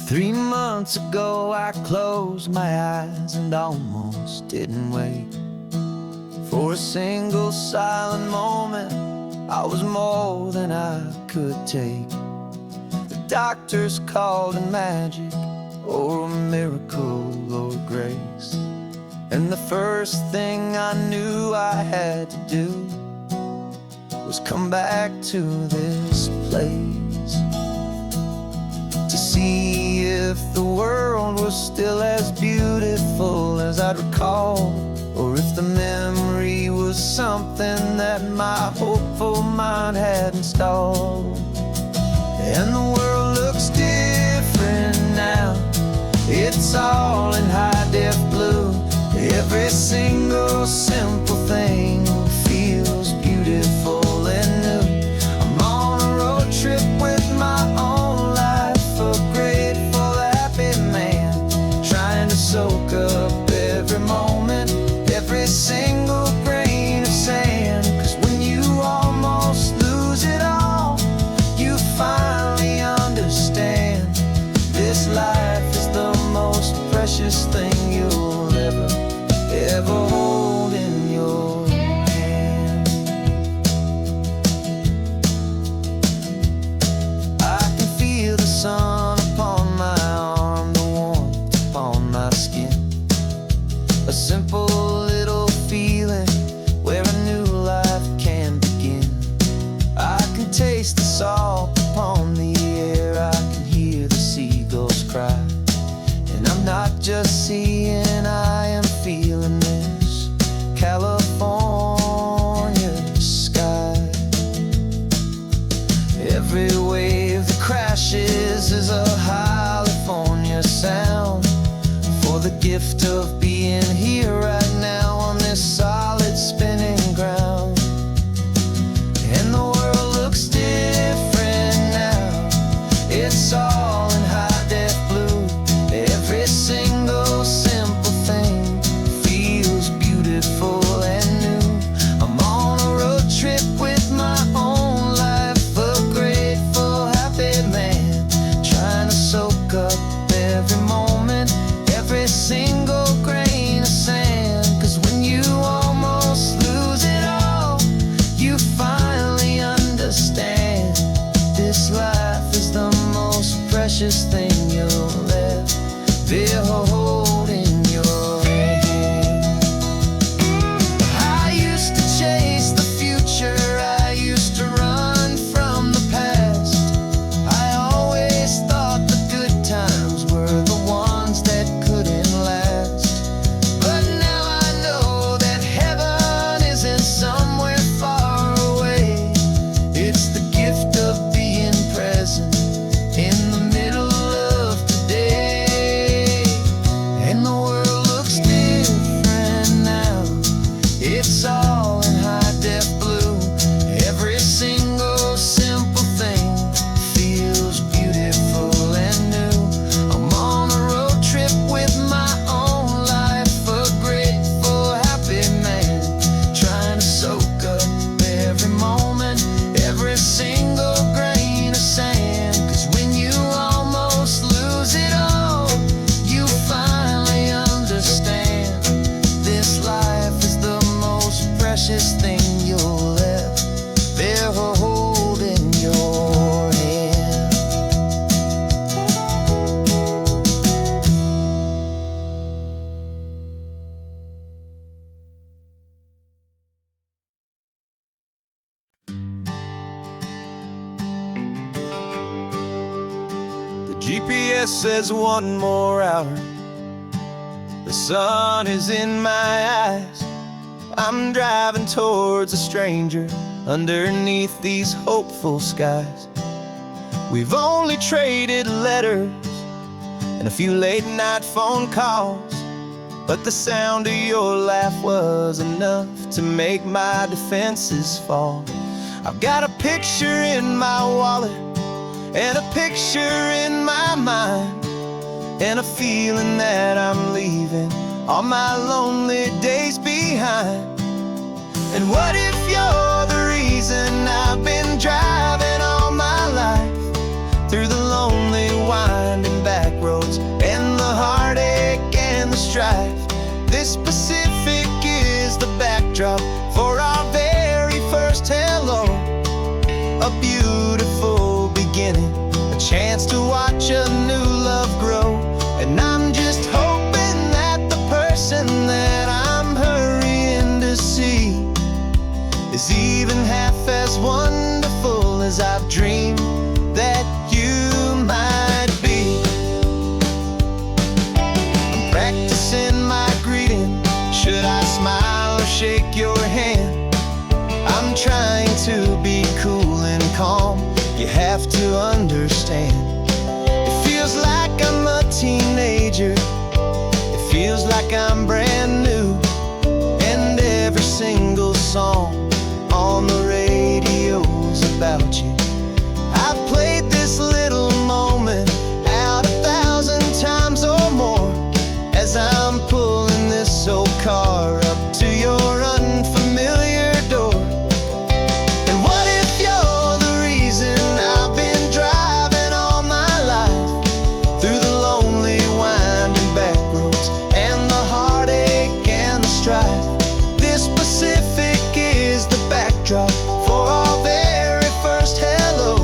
3 months ago I closed my eyes and almost didn't wait for a single silent moment. I was more than I could take. The doctors called it magic, or a miracle, or grace. And the first thing I knew I had to do was come back to this place, to see if the world was still as beautiful as I'd recall, or if the memory was something that my hopeful mind had installed. And the world looks different now. It's all in high-def blue. Every single simple thing feels beautiful and new. I'm on a road trip with my own life, a grateful, happy man, trying to soak up every moment, every single grain of sand. 'Cause when you almost lose it all, you finally understand this life is the most precious thing you'll ever hold in your hand. I can feel the sun upon my arm, the warmth upon my skin, a simple little feeling where a new life can begin. I can taste the salt upon the air, I can hear the seagulls cry, and I'm not just seeing, I am feeling this California sky. Every wave that crashes is a California sound, for the gift of being here right now on this solid spinning ground. And the world looks different now. It's all in high-def blue. Every single simple thing feels beautiful and new. I'm on a road trip with my own life, a grateful, happy man, trying to soak up every moment, every single grain of sand. 'Cause when you almost lose it all, you finally understand this life is the most precious thing you'll ever hold in your hand. I used to chase the future, I used to run from the past. I always thought the good times were the ones that couldn't last. But now I know that heaven isn't somewhere far away. It's the gift of being present in the middle of today. And the world looks different now. It's all in high-def blue. Every single simple thing feels beautiful and new. I'm on a road trip with my own life, a grateful, happy man, trying to soak up every moment, every single grain of sand. 'Cause when you almost lose it all, you finally understand this life is the most precious thing you'll ever hold in your hand. The GPS says 1 more hour. The sun is in my eyes. I'm driving towards a stranger underneath these hopeful skies. We've only traded letters and a few late-night phone calls, but the sound of your laugh was enough to make my defenses fall. I've got a picture in my wallet and a picture in my mind, and a feeling that I'm leaving all my lonely days behind. And what if you're the reason I've been driving all my life through the lonely winding back a beautiful beginning, a chance to watch a new love grow. And I'm just hoping that the person that I'm hurrying to see is even half as wonderful as I've dreamed that you might be. I'm practicing my greeting. Should I smile or shake your hand? I'm trying to be cool and calm. You have to understand. It feels like I'm a teenager. It feels like I'm brand new. And every single song on the radio's about you. I've played this little moment out 1,000 times or more as I'm pulling this old car up to your unfamiliar door. And what if you're the reason I've been driving all my life through the lonely winding back roads and the heartache and the strife? This Pacific is the backdrop for our very first hello.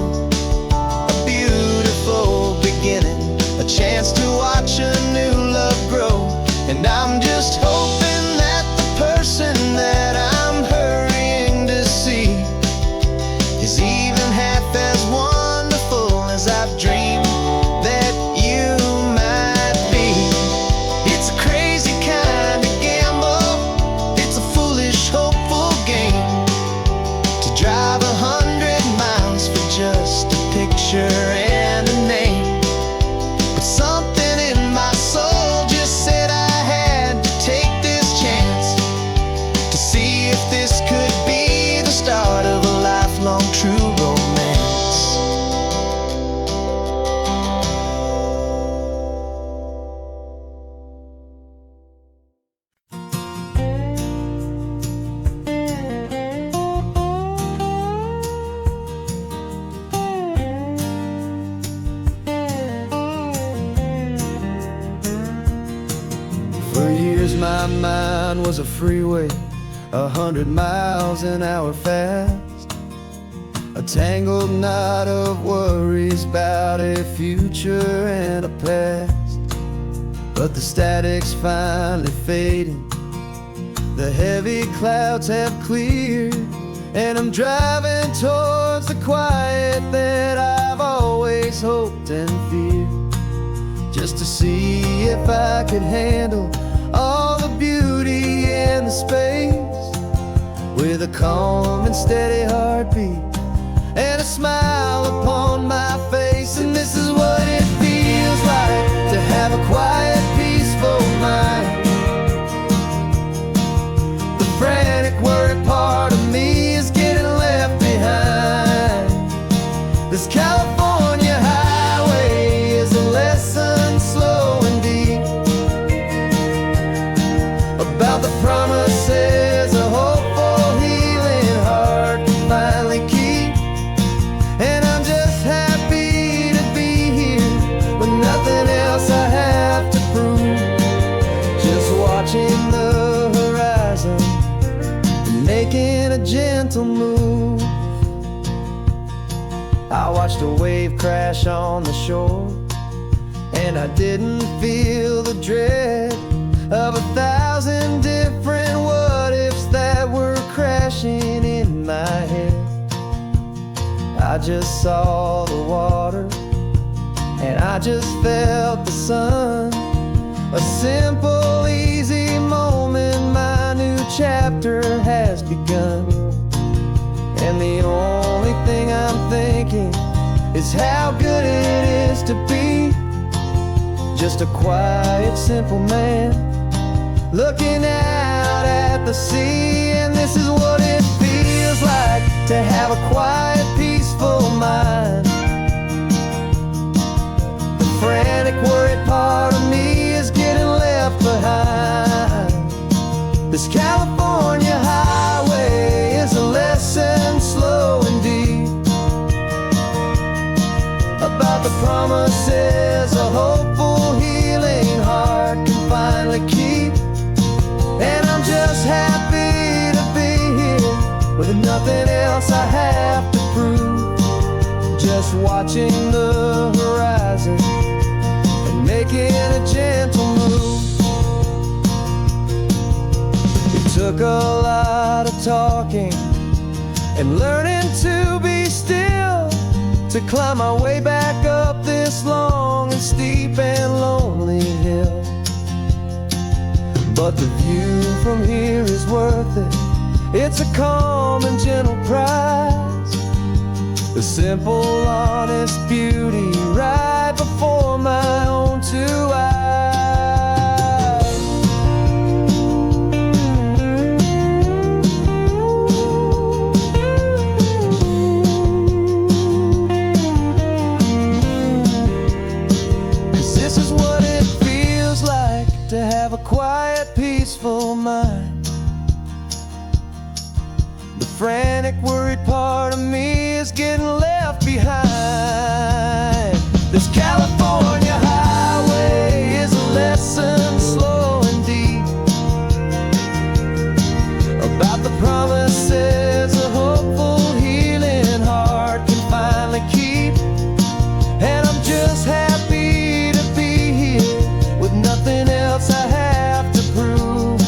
A beautiful beginning, a chance to watch a new love grow. And I'm just hoping that the person that I'm hurrying to see is even half as wonderful as I've dreamed that you might be. It's a crazy kind of gamble. It's a foolish, hopeful game to drive 100 miles for just a picture and a name. But something in my soul just said I had to take this chance to see if this could be the start of a lifelong true romance. For years my mind was a freeway, 100 miles an hour fast, a tangled knot of worries about a future and a past. But the static's finally fading, the heavy clouds have cleared, and I'm driving towards the quiet that I've always hoped and feared, just to see if I could handle all the beauty and the space, with a calm and steady heartbeat and a smile upon my face. And this is what it feels like to have a quiet, peaceful mind. The frantic, worried part of me is getting left behind. This California highway is a lesson slow and deep about the promises a hopeful, healing heart can finally keep. And I'm just happy to be here with nothing else I have to prove, just watching the horizon and making a gentle move. I watched a wave crash on the shore, and I didn't feel the dread of 1,000 different what-ifs that were crashing in my head. I just saw the water, and I just felt the sun. A simple, easy moment, my new chapter has begun. And the only thing I'm thinking is how good it is to be just a quiet, simple man looking out at the sea. And this is what it feels like to have a quiet, peaceful mind. The frantic, worried part of me is getting left behind. This California highway is a lesson slow and deep about the promises a hopeful, healing heart can finally keep. And I'm just happy to be here with nothing else I have to prove, just watching the horizon and making a gentle move. It took a lot of talking and learning to be still to climb my way back up this long and steep and lonely hill. But the view from here is worth it. It's a calm and gentle prize, the simple, honest beauty right before my own two eyes. 'Cause this is what it feels like to have a quiet, peaceful mind. The frantic, worried part of me is getting left behind. This California highway is a lesson slow and deep about the promises a hopeful, healing heart can finally keep. And I'm just happy to be here with nothing else I have to prove,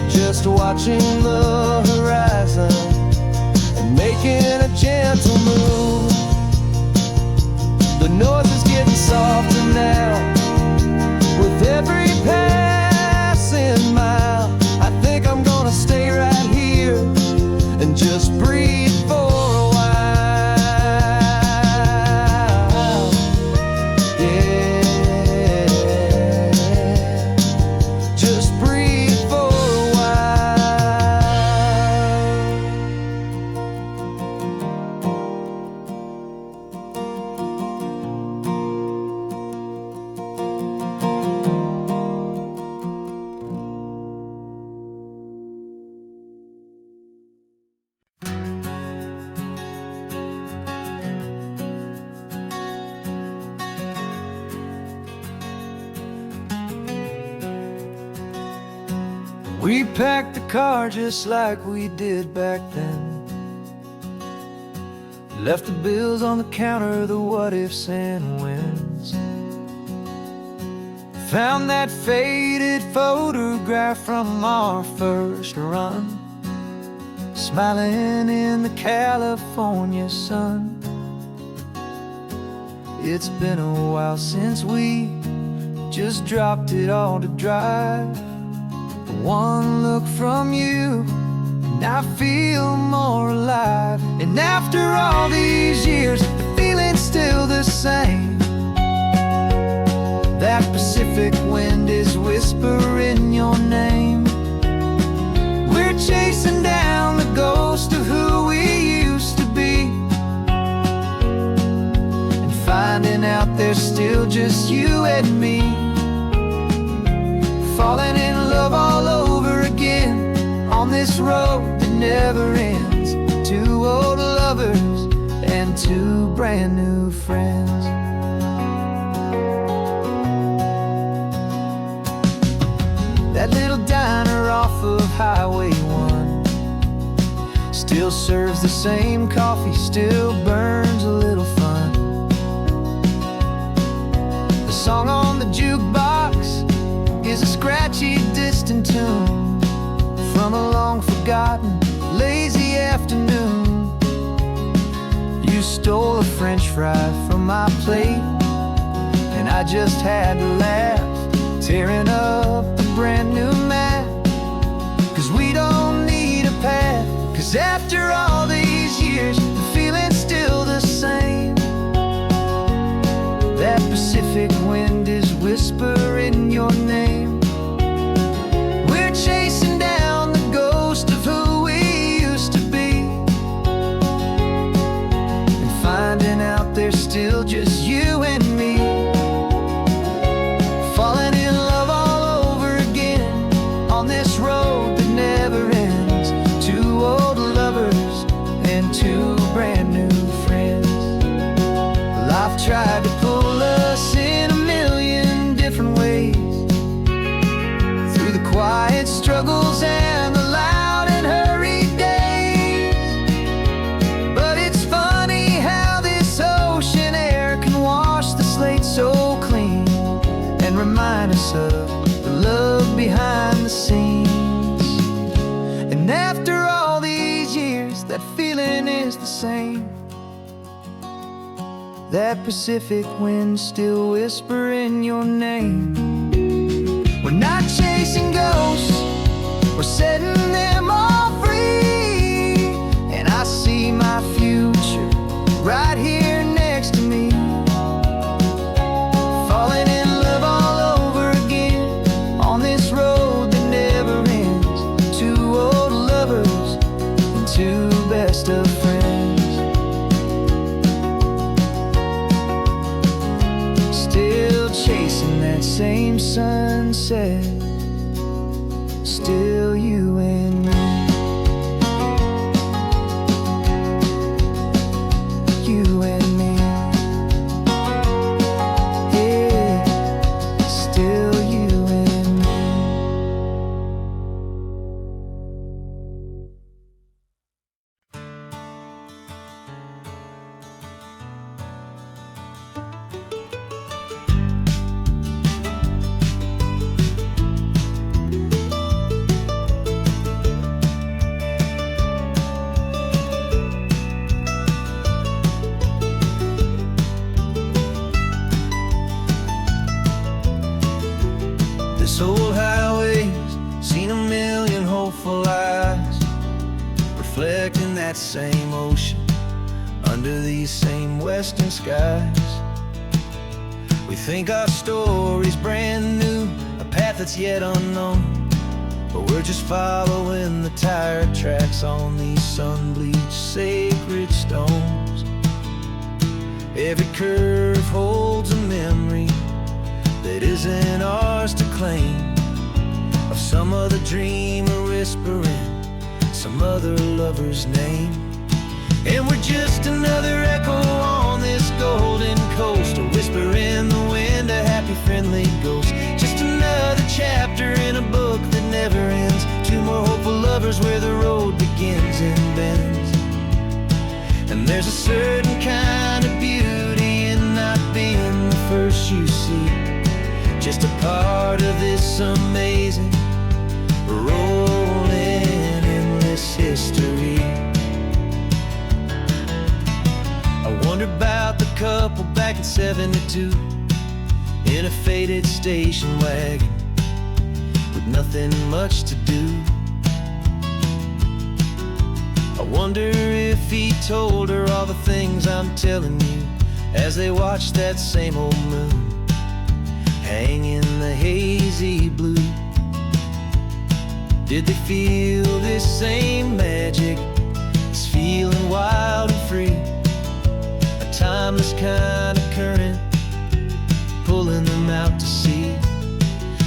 just watching the horizon and making a gentle move. The noise is getting softer now with every passing mile. I think I'm gonna stay right here and just breathe for a while. Yeah, just breathe for a while. We packed the car just like we did back then, left the bills on the counter, the what ifs and whens. Found that faded photograph from our first run, smiling in the California sun. It's been a while since we just dropped it all to drive. One look from you and I feel more alive. And after all these years, the feeling's still the same. That Pacific wind is whispering your name. We're chasing down the ghost of who we used to be, and finding out there's still just you and me. Falling in love all over again on this road that never ends. Two old lovers and two brand new friends. That little diner off of Highway 1 still serves the same coffee, still burns a little fun. The song on the jukebox is a scratchy, distant tune from a long-forgotten, lazy afternoon. You stole a French fry from my plate, and I just had to laugh, tearing up the brand new map. 'Cause we don't need a path, 'cause after all these years, the feeling's still the same. That Pacific wind is whispering your name. We're chasing down the ghost of who we used to be, and finding out there's still just you and me. Falling in love all over again on this road that never ends. Two old lovers and two brand new friends. Life tried to pull us in a million different ways, through the quiet struggles and the loud and hurried days. But it's funny how this of the love behind the scenes. And after all these years, that feeling is the same. That Pacific wind still whispering your name. We're not chasing ghosts, we're setting them all free. And I see my future right here next to me, falling in love all over again on this road that never ends. Two old lovers and two best of friends, still chasing that same sunset. Still you and me, you and me, yeah, still you and me. This old highway's seen a million hopeful eyes, reflecting that same ocean under these same western skies. We think our story's brand new, a path that's yet unknown, but we're just following the tire tracks on these sun-bleached sacred stones. Every curve holds a memory that isn't ours to claim, of some other dreamer whispering some other lover's name. And we're just another echo on this golden coast, a whisper in the wind, a happy friendly ghost. Just another chapter in a book that never ends. Two more hopeful lovers where the road begins and bends. And there's a certain kind of beauty in not being the first you see, just a part of this amazing, rolling, endless history. I wonder about the couple back in '72 in a faded station wagon with nothing much to do. I wonder if he told her all the things I'm telling you as they watched that same old moon hang in the hazy blue. Did they feel this same magic, this feeling wild and free, a timeless kind of current pulling them out to sea?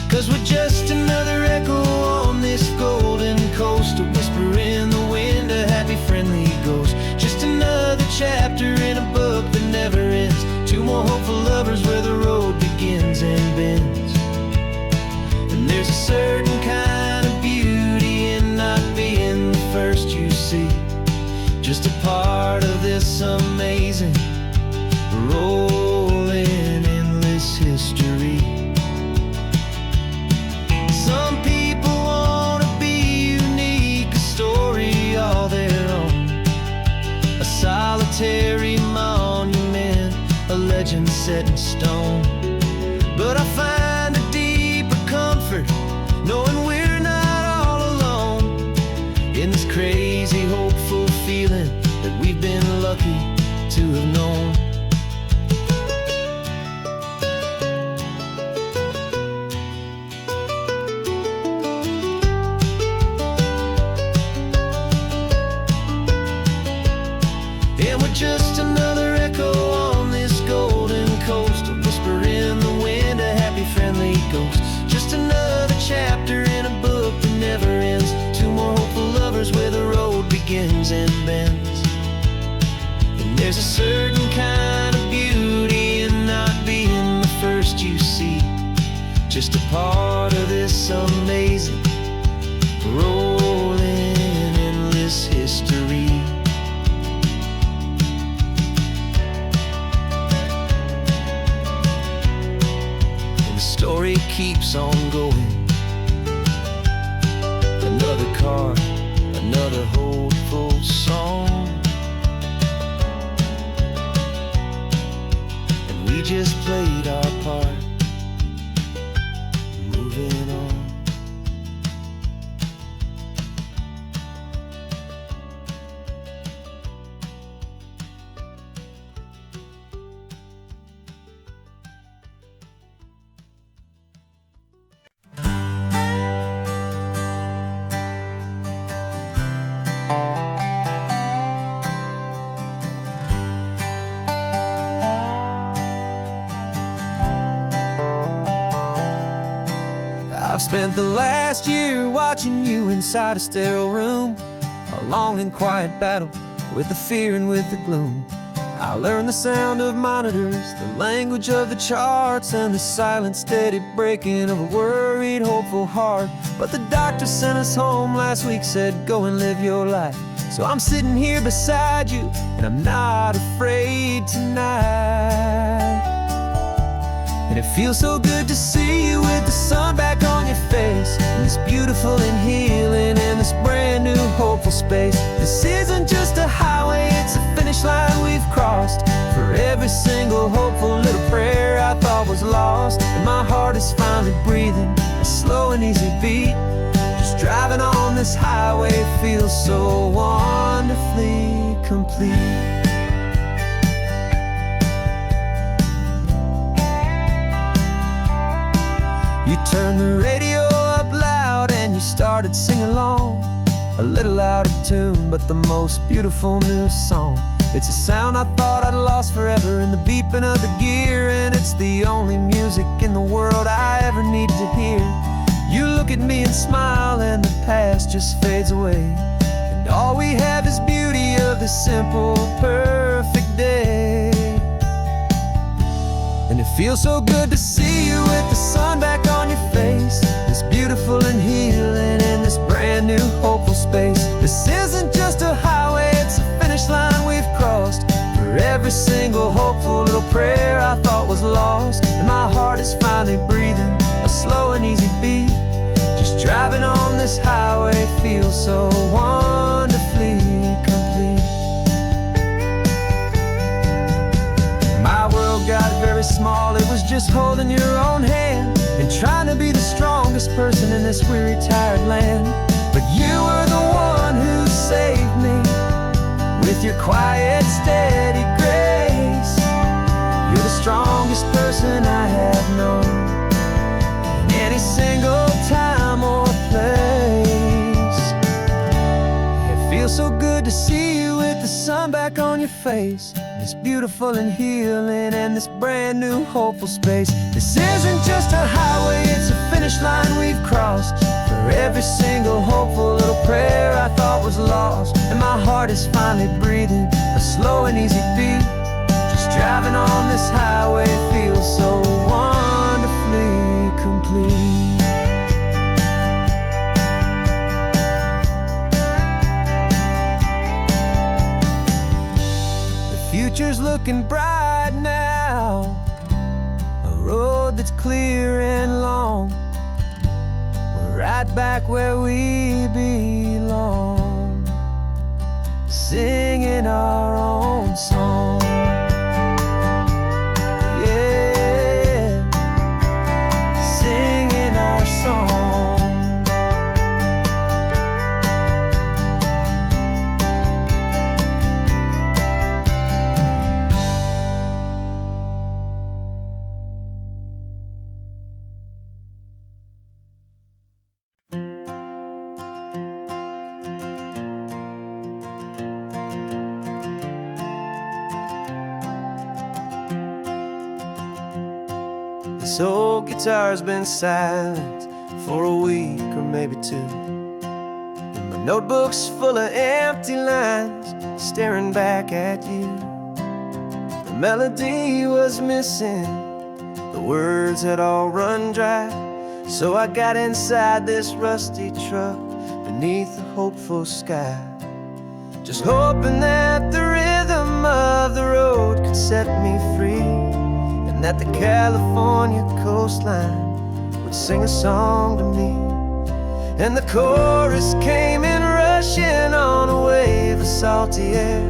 'Cause we're just another echo on this golden coast, a whisper in the wind, a happy friendly ghost. Just another chapter in a book that never ends. Two more hopeful lovers where the road begins and bends. And there's a certain kind of beauty in not being the first you see, just a part of this amazing, rolling, endless history. Some people want to be unique, a story all their own, a solitary monument, a legend set in stone. But I find a deeper comfort knowing we're not all alone in this crazy, hopeful feeling that we've been lucky to have known. And we're just another echo on this golden coast, a whisper in the wind, a happy friendly ghost. Just another chapter in a book that never ends. Two more hopeful lovers where the road begins and bends. And there's a certain kind of beauty in not being the first you see, just a part of this amazing, rolling, endless history. Story keeps on going. Another card, another hopeful song, and we just played our part, moving on. I've spent the last year watching you inside a sterile room, a long and quiet battle with the fear and with the gloom. I learned the sound of monitors, the language of the charts, and the silent steady breaking of a worried, hopeful heart. But the doctor sent us home last week, said go and live your life. So I'm sitting here beside you, and I'm not afraid tonight. And it feels so good to see you with the sun back on your face, and this beautiful and healing in this brand new hopeful space. This isn't just a highway, it's a finish line we've crossed. For every single hopeful little prayer I thought was lost, and my heart is finally breathing a slow and easy beat. Just driving on this highway feels so wonderfully complete. You turned the radio up loud and you started singing along, a little out of tune, but the most beautiful new song. It's a sound I thought I'd lost forever in the beeping of the gear, and it's the only music in the world I ever need to hear. You look at me and smile, and the past just fades away, and all we have is beauty of this simple, perfect day. And it feels so good to see you with the sun back on your face, this beautiful and healing in this brand new hopeful space. This isn't just a highway, it's a finish line we've crossed. For every single hopeful little prayer I thought was lost, and my heart is finally breathing a slow and easy beat. Just driving on this highway feels so wonderfully complete. My world got very small, it was just holding your own hand and trying to be the strongest person in this weary, tired land. But you were the one who saved me with your quiet, steady grace. You're the strongest person I have known in any single time or place. It feels so good to see you with the sun back on your face, this beautiful and healing and this brand new hopeful space. This isn't just a highway, it's a finish line we've crossed. For every single hopeful little prayer I thought was lost, and my heart is finally breathing a slow and easy beat. Just driving on this highway feels so wonderfully complete. Future's looking bright now, a road that's clear and long. We're right back where we belong, singing our own song. Yeah, singing our song. This old guitar's been silent for a week or maybe two, and my notebook's full of empty lines staring back at you. The melody was missing, the words had all run dry, so I got inside this rusty truck beneath the hopeful sky, just hoping that the rhythm of the road could set me free, and that the California coastline would sing a song to me. And the chorus came in rushing on a wave of salty air.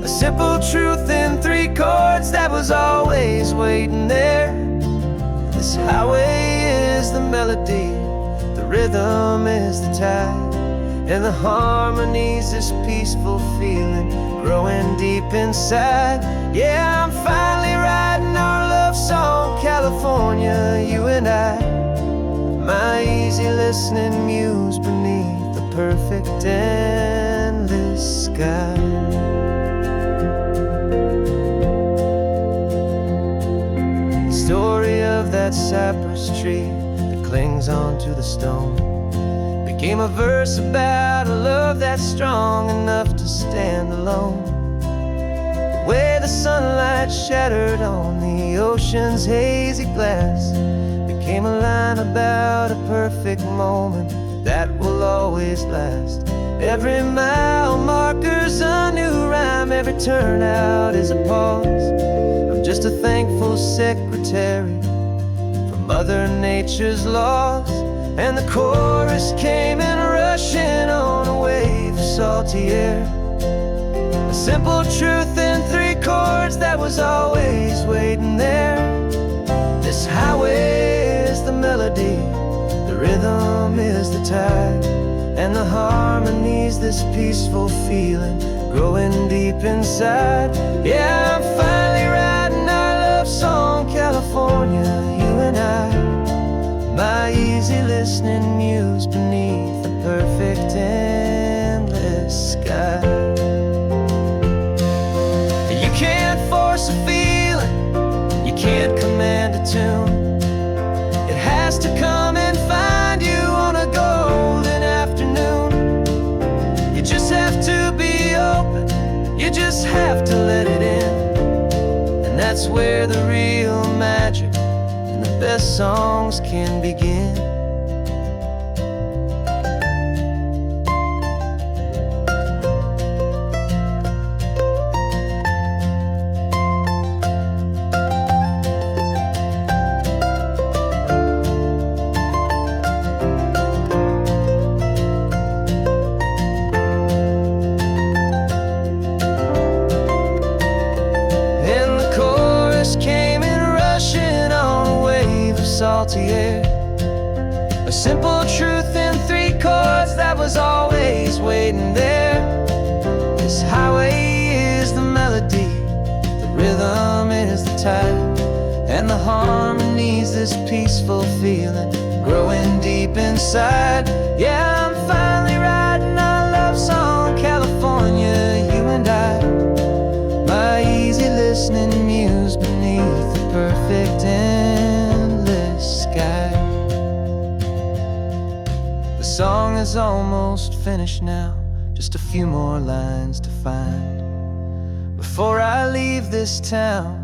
A simple truth in 3 chords that was always waiting there. This highway is the melody, the rhythm is the tide, and the harmony's this peaceful feeling growing deep inside. Yeah, I'm finally writing our love song, California, you and I. My easy listening muse beneath the perfect endless sky. Story of that cypress tree that clings onto the stone became a verse about a love that's strong enough to stand alone. The way the sunlight shattered on the ocean's hazy glass became a line about a perfect moment that will always last. Every mile marker's a new rhyme, every turnout is a pause. I'm just a thankful secretary for Mother Nature's laws. And the chorus came in rushing on a wave of salty air. A simple truth in 3 chords that was always waiting there. This highway is the melody, the rhythm is the tide, and the harmony's this peaceful feeling growing deep inside. Yeah, I'm finally writing our love song, California, you and I. My easy listening muse beneath the perfect endless sky. You can't force a feeling, you can't command a tune. It has to come and find you on a golden afternoon. You just have to be open, you just have to let it in. And that's where the real magic, the best songs can begin. And the chorus came in rushing on a wave of salty air. A simple truth in 3 chords that was always waiting there. This highway is the melody, the rhythm is the tide, and the harmony's this peaceful feeling growing deep inside. Yeah, I'm finally writing our love song, California, you and I. My easy listening muse beneath the perfect endless sky. The song is almost finished now, just a few more lines to find before I leave this town.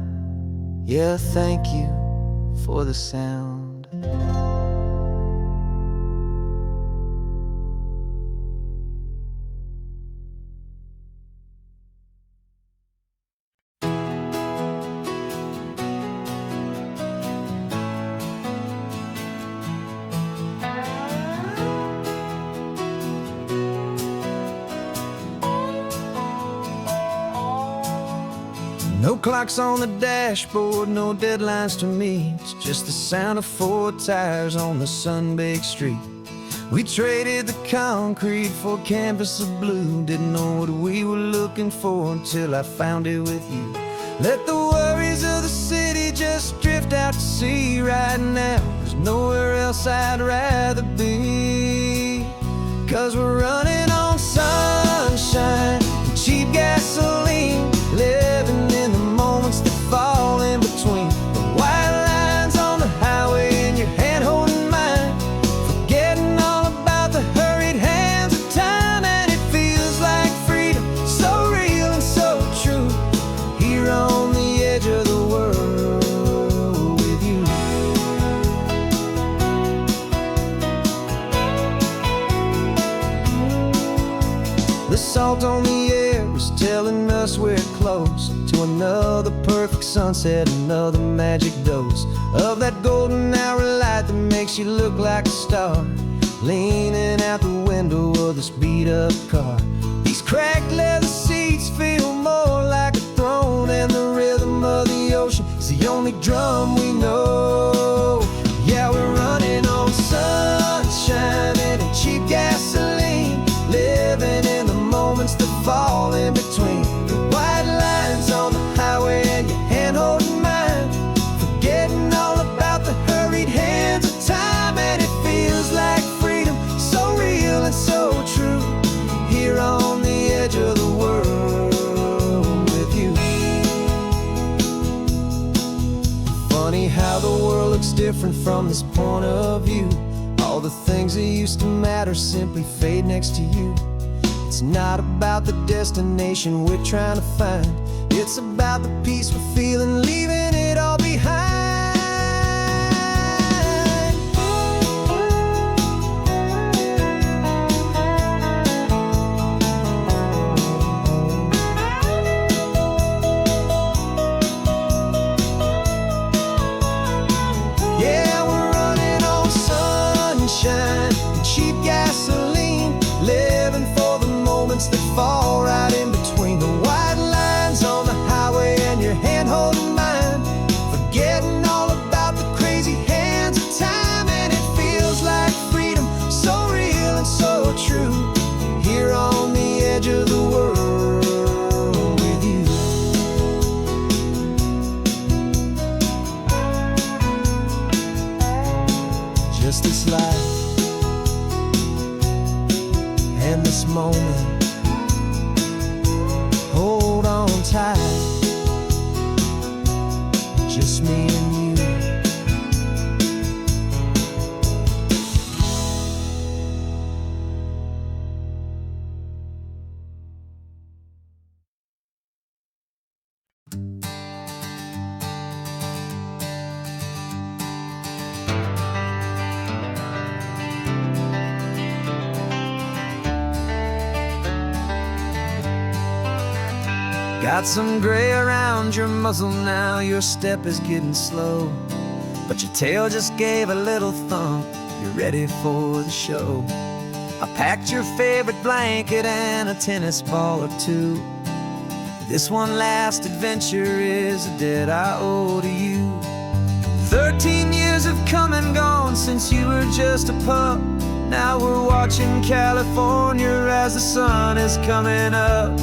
Yeah, thank you for the sound. No clocks on the dashboard, no deadlines to meet. It's just the sound of 4 tires on the sun-baked street. We traded the concrete for a canvas of blue. Didn't know what we were looking for until I found it with you. Let the worries of the city just drift out to sea right now. There's nowhere else I'd rather be, 'cause we're running on sunshine and cheap gasoline, living in the moments that fall in between the white lines on the highway and your hand holding mine, forgetting all about the hurried hands of time. And it feels like freedom, so real and so true, here on the edge of the world with you. The salt on the getting us, we're close to another perfect sunset, another magic dose of that golden hour light that makes you look like a star, leaning out the window of this beat-up car. These cracked leather seats feel more like a throne, and the rhythm of the ocean is the only drum we know. Yeah, we're running on sunshine and a cheap gasoline, living in the moments that fall in between the white lines on the highway and your hand holding mine, forgetting all about the hurried hands of time. And it feels like freedom, so real and so true, here on the edge of the world with you. Funny how the world looks different from this point of view. All the things that used to matter simply fade next to you. It's not about the destination we're trying to find, it's about the peace we're feeling, leaving it all behind. Yeah, we're running on sunshine and cheap gasoline, living for the moments that fall right in between the white lines on the highway and your hand holding mine, forgetting all about the crazy hands of time. And it feels like freedom, so real and so true, here on the edge of the world with you. Just this life and this moment, hold on tight, just me and you. Got some gray around your muzzle now, your step is getting slow, but your tail just gave a little thump, you're ready for the show. I packed your favorite blanket and a tennis ball or two. This one last adventure is a debt I owe to you. 13 years have come and gone since you were just a pup. Now we're watching California as the sun is coming up.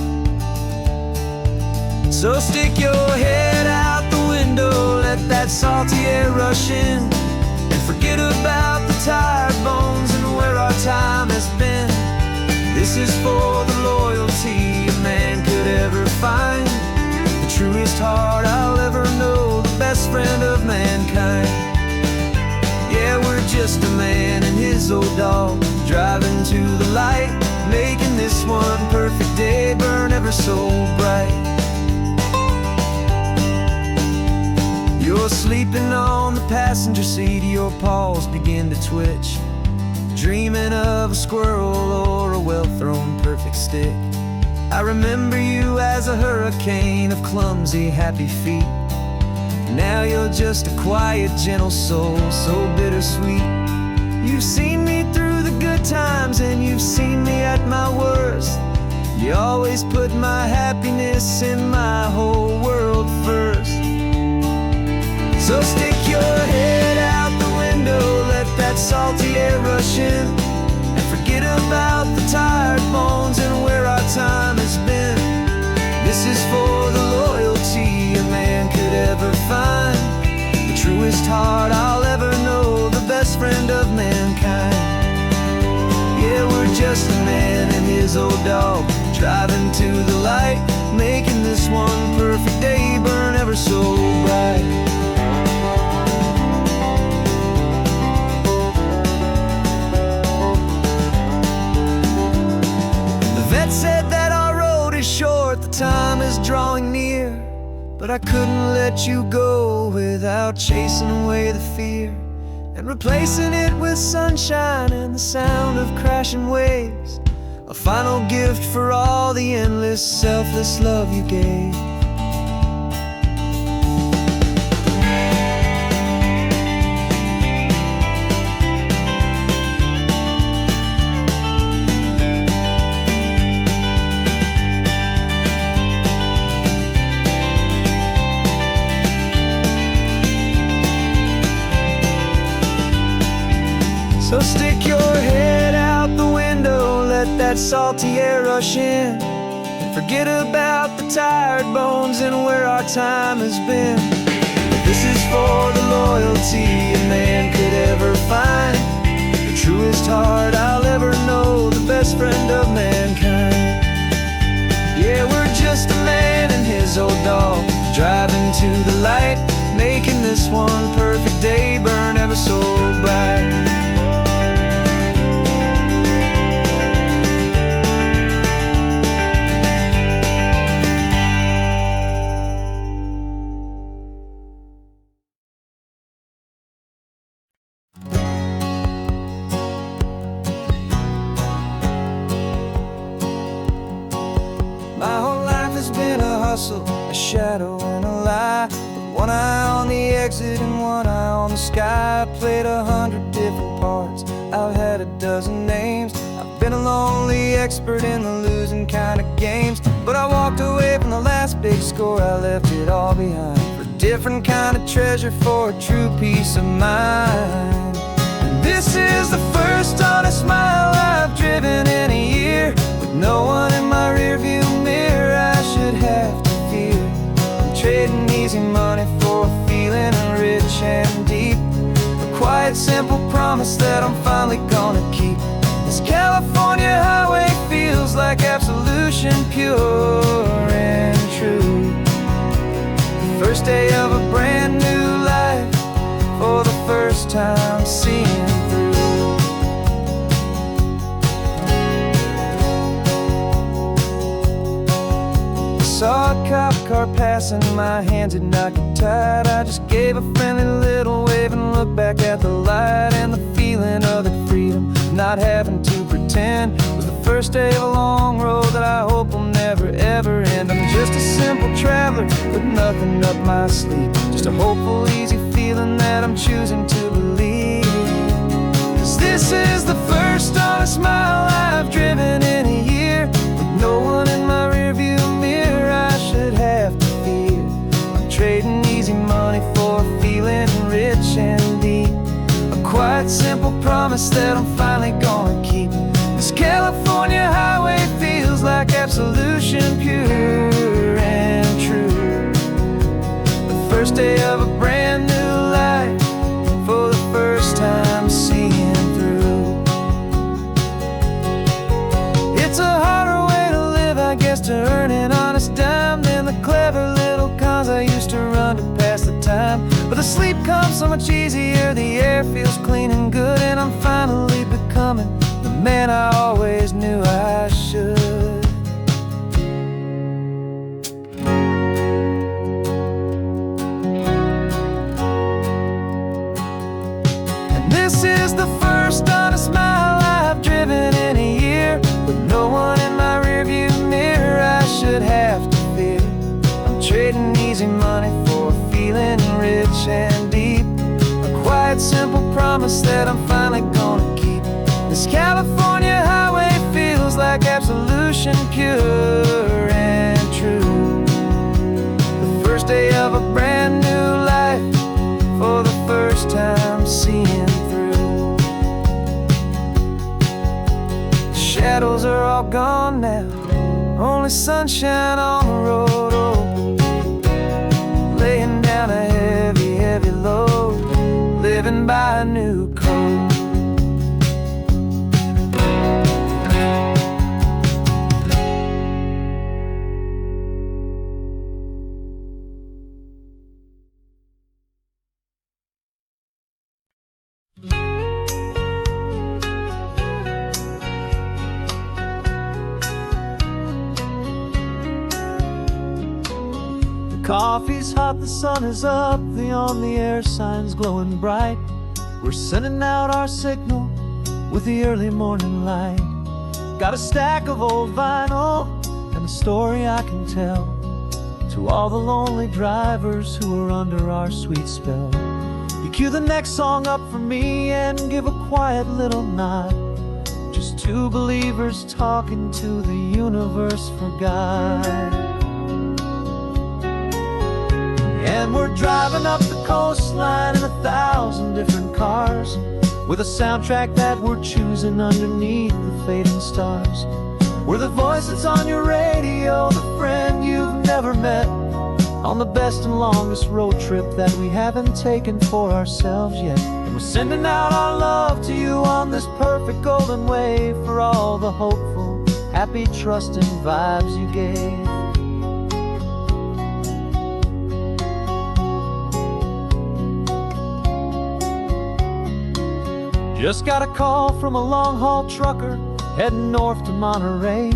So stick your head out the window, let that salty air rush in, and forget about the tired bones and where our time has been. This is for the loyalty a man could ever find, the truest heart I'll ever know, the best friend of mankind. Yeah, we're just a man and his old dog, driving to the light, making this one perfect day burn ever so bright. You're sleeping on the passenger seat, your paws begin to twitch, dreaming of a squirrel or a well-thrown perfect stick. I remember you as a hurricane of clumsy, happy feet. Now you're just a quiet, gentle soul, so bittersweet. You've seen me through the good times and you've seen me at my worst. You always put my happiness in my whole world first. So stick your head out the window, let that salty air rush in, and forget about the tired bones and where our time has been. This is for the loyalty a man could ever find, the truest heart I'll ever know, the best friend of mankind. Yeah, we're just a man and his old dog, driving to the light, making this one perfect day burn ever so bright. Said that our road is short, the time is drawing near, but I couldn't let you go without chasing away the fear and replacing it with sunshine and the sound of crashing waves, a final gift for all the endless, selfless love you gave. So stick your head out the window, let that salty air rush in, and forget about the tired bones and where our time has been. This is for the loyalty a man could ever find, the truest heart I'll ever know, the best friend of mankind. Yeah, we're just a man and his old dog, driving to the light, making this one perfect day burn ever so bright. My whole life has been a hustle, a shadow and a lie, with one eye on the exit and one eye on the sky. I played 100 different parts, I've had a dozen names, I've been a lonely expert in the losing kind of games. But I walked away from the last big score, I left it all behind, for a different kind of treasure, for a true peace of mind. And this is the first honest mile I've driven in a year, with no one in my rearview mirror I should have to fear. I'm trading easy money for a feeling rich and deep, a quiet simple promise that I'm finally gonna keep. This California highway feels like absolution, pure and true. The first day of a brand new life, for the first time seeing through. Saw a cop car passing, my hands had not got tied. I just gave a friendly little wave and looked back at the light, and the feeling of the freedom, not having to pretend, was the first day of a long road that I hope will never ever end. I'm just a simple traveler with nothing up my sleeve, just a hopeful easy feeling that I'm choosing to believe. 'Cause this is the first honest mile I've driven in a year, with no one in my rearview mirror I should have to fear. I'm trading easy money for a feeling rich and deep, a quiet simple promise that I'm finally gonna keep. This California highway feels like absolution, pure and true. The first day of a brand new life, for the first time seeing through. It's a harder way to live, I guess, to earn an honest dime than the clever little cons I used to run to pass the time. But the sleep comes so much easier, the air feels clean and good, and I'm finally becoming the man I always knew I should. And this is the first honest mile I've driven in a year, with no one in my rearview mirror I should have to fear. I'm trading easy money for a feeling rich and deep, a quiet simple promise that I'm finally gonna keep. This California highway feels like absolution, pure and true. The first day of a brand new life, for the first time seeing through. The shadows are all gone now, only sunshine on the road. Oh, laying down a heavy, heavy load, living by a new code. Coffee's hot, the sun is up, the on the air sign's glowing bright. We're sending out our signal with the early morning light. Got a stack of old vinyl and a story I can tell to all the lonely drivers who are under our sweet spell. You cue the next song up for me and give a quiet little nod. Just two believers talking to the universe for God. And we're driving up the coastline in 1,000 different cars, with a soundtrack that we're choosing underneath the fading stars. We're the voice that's on your radio, the friend you've never met, on the best and longest road trip that we haven't taken for ourselves yet. And we're sending out our love to you on this perfect golden wave, for all the hopeful, happy, trusting vibes you gave. Just got a call from a long-haul trucker heading north to Monterey.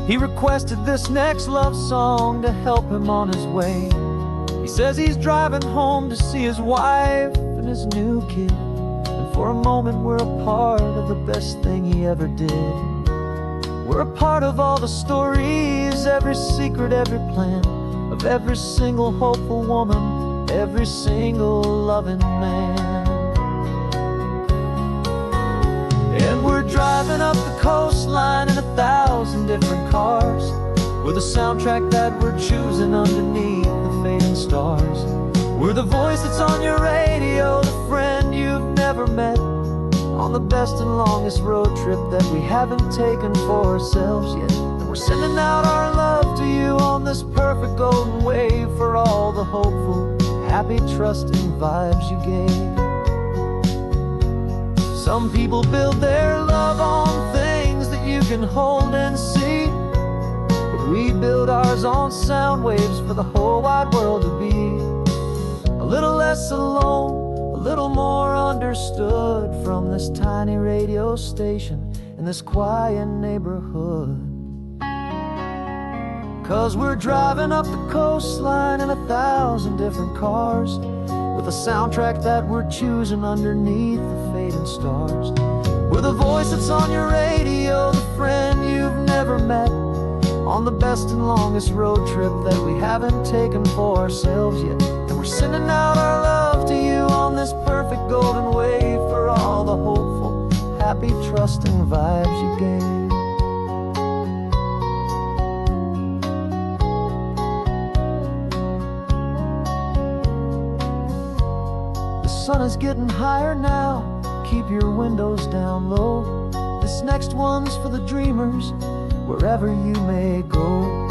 He requested this next love song to help him on his way. He says he's driving home to see his wife and his new kid, and for a moment we're a part of the best thing he ever did. We're a part of all the stories, every secret, every plan, of every single hopeful woman, every single loving man. And we're driving up the coastline in 1,000 different cars, with a soundtrack that we're choosing underneath the fading stars. We're the voice that's on your radio, the friend you've never met, on the best and longest road trip that we haven't taken for ourselves yet. And we're sending out our love to you on this perfect golden wave, for all the hopeful, happy, trusting vibes you gave. Some people build their love on things that you can hold and see, but we build ours on sound waves for the whole wide world to be a little less alone, a little more understood, from this tiny radio station in this quiet neighborhood. 'Cause we're driving up the coastline in 1,000 different cars, with a soundtrack that we're choosing underneath the fading stars. We're the voice that's on your radio, the friend you've never met, on the best and longest road trip that we haven't taken for ourselves yet. And we're sending out our love to you on this perfect golden wave, for all the hopeful, happy, trusting vibes you gave. The sun is getting higher now, keep your windows down low. This next one's for the dreamers, wherever you may go.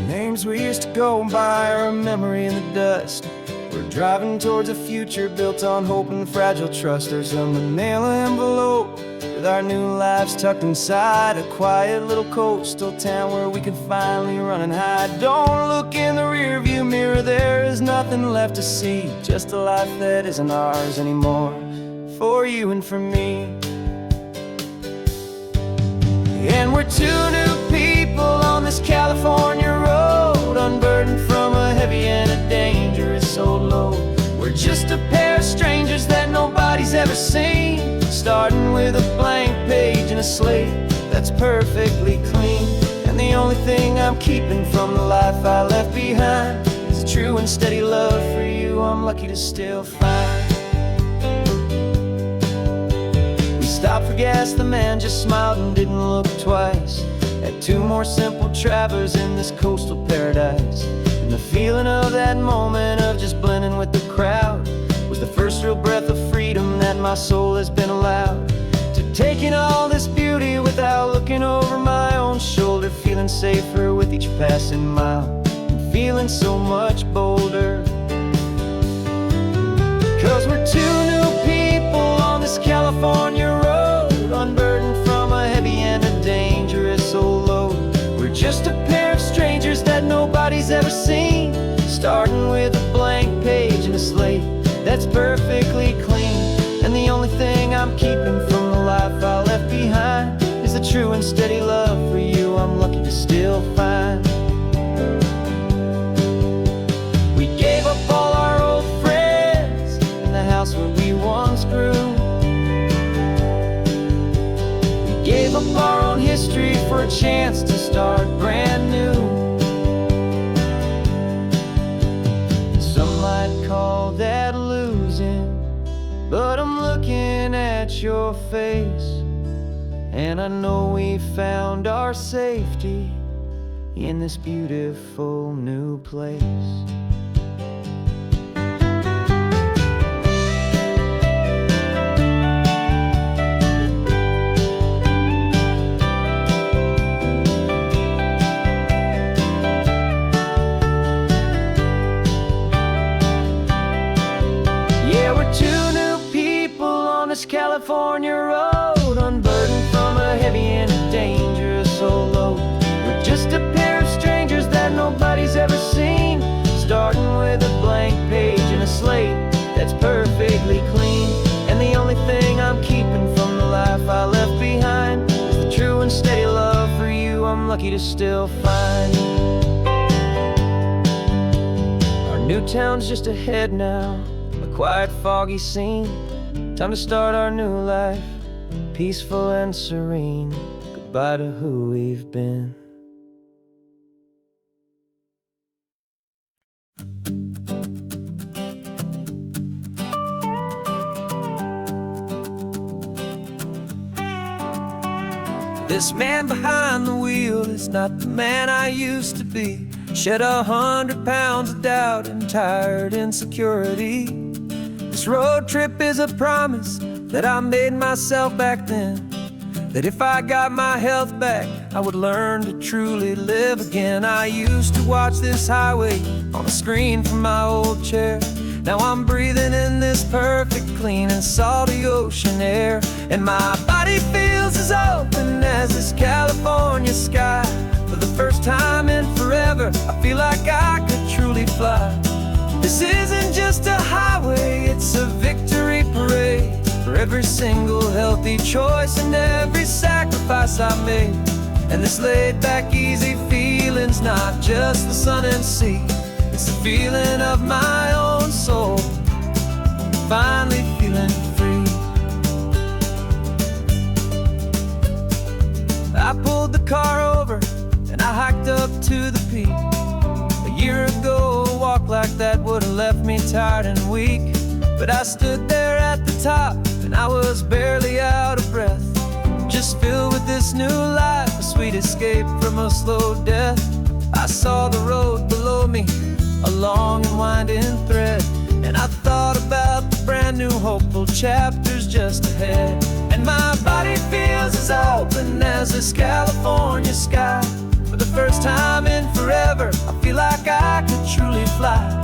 Names we used to go by are a memory in the dust. We're driving towards a future built on hope and fragile trust. There's a manila envelope with our new lives tucked inside, a quiet little coastal town where we can finally run and hide. Don't look in the rearview mirror, there is nothing left to see, just a life that isn't ours anymore, for you and for me. And we're two new people on this California road, unburdened from a heavy and a dangerous old load. We're just a pair of strangers that nobody's ever seen, starting with a blank page and a slate that's perfectly clean. And the only thing I'm keeping from the life I left behind is a true and steady love for you I'm lucky to still find. We stopped for gas, the man just smiled and didn't look twice. Had two more simple travelers in this coastal paradise. And the feeling of that moment of just blending with the crowd was the first real breath of freedom that my soul has been allowed to take in all this beauty without looking over my own shoulder, feeling safer with each passing mile and feeling so much bolder. 'Cause we're two new people on this California road, unburdened from a heavy and a dangerous old load. We're just a pair of strangers that nobody's ever seen, starting with a blank page and a slate that's perfectly clean. And the only thing I'm keeping from and steady love for you I'm lucky to still find. We gave up all our old friends in the house where we once grew. We gave up our own history for a chance to start brand new. Some might call that losing, but I'm looking at your face, and I know we found our safety in this beautiful new place. Yeah, we're two new people on this California road, unburdened from a heavy and a dangerous old load. We're just a pair of strangers that nobody's ever seen, starting with a blank page and a slate that's perfectly clean. And the only thing I'm keeping from the life I left behind is the true and steady love for you I'm lucky to still find. Our new town's just ahead now, a quiet, foggy scene. Time to start our new life, peaceful and serene. Goodbye to who we've been. This man behind the wheel is not the man I used to be. Shed 100 pounds of doubt and tired insecurity. This road trip is a promise that I made myself back then, that if I got my health back, I would learn to truly live again. I used to watch this highway on a screen from my old chair. Now I'm breathing in this perfect, clean and salty ocean air, and my body feels as open as this California sky. For the first time in forever, I feel like I could truly fly. This isn't just a highway, it's a victory parade for every single healthy choice and every sacrifice I made. And this laid-back, easy feeling's not just the sun and sea, it's the feeling of my own soul, finally feeling free. I pulled the car over and I hiked up to the peak. A year ago, a walk like that would have left me tired and weak, but I stood there at the top and I was barely out of breath, just filled with this new life, a sweet escape from a slow death. I saw the road below me, a long and winding thread, and I thought about the brand new hopeful chapters just ahead. And my body feels as open as this California sky. For the first time in forever, I feel like I could truly fly.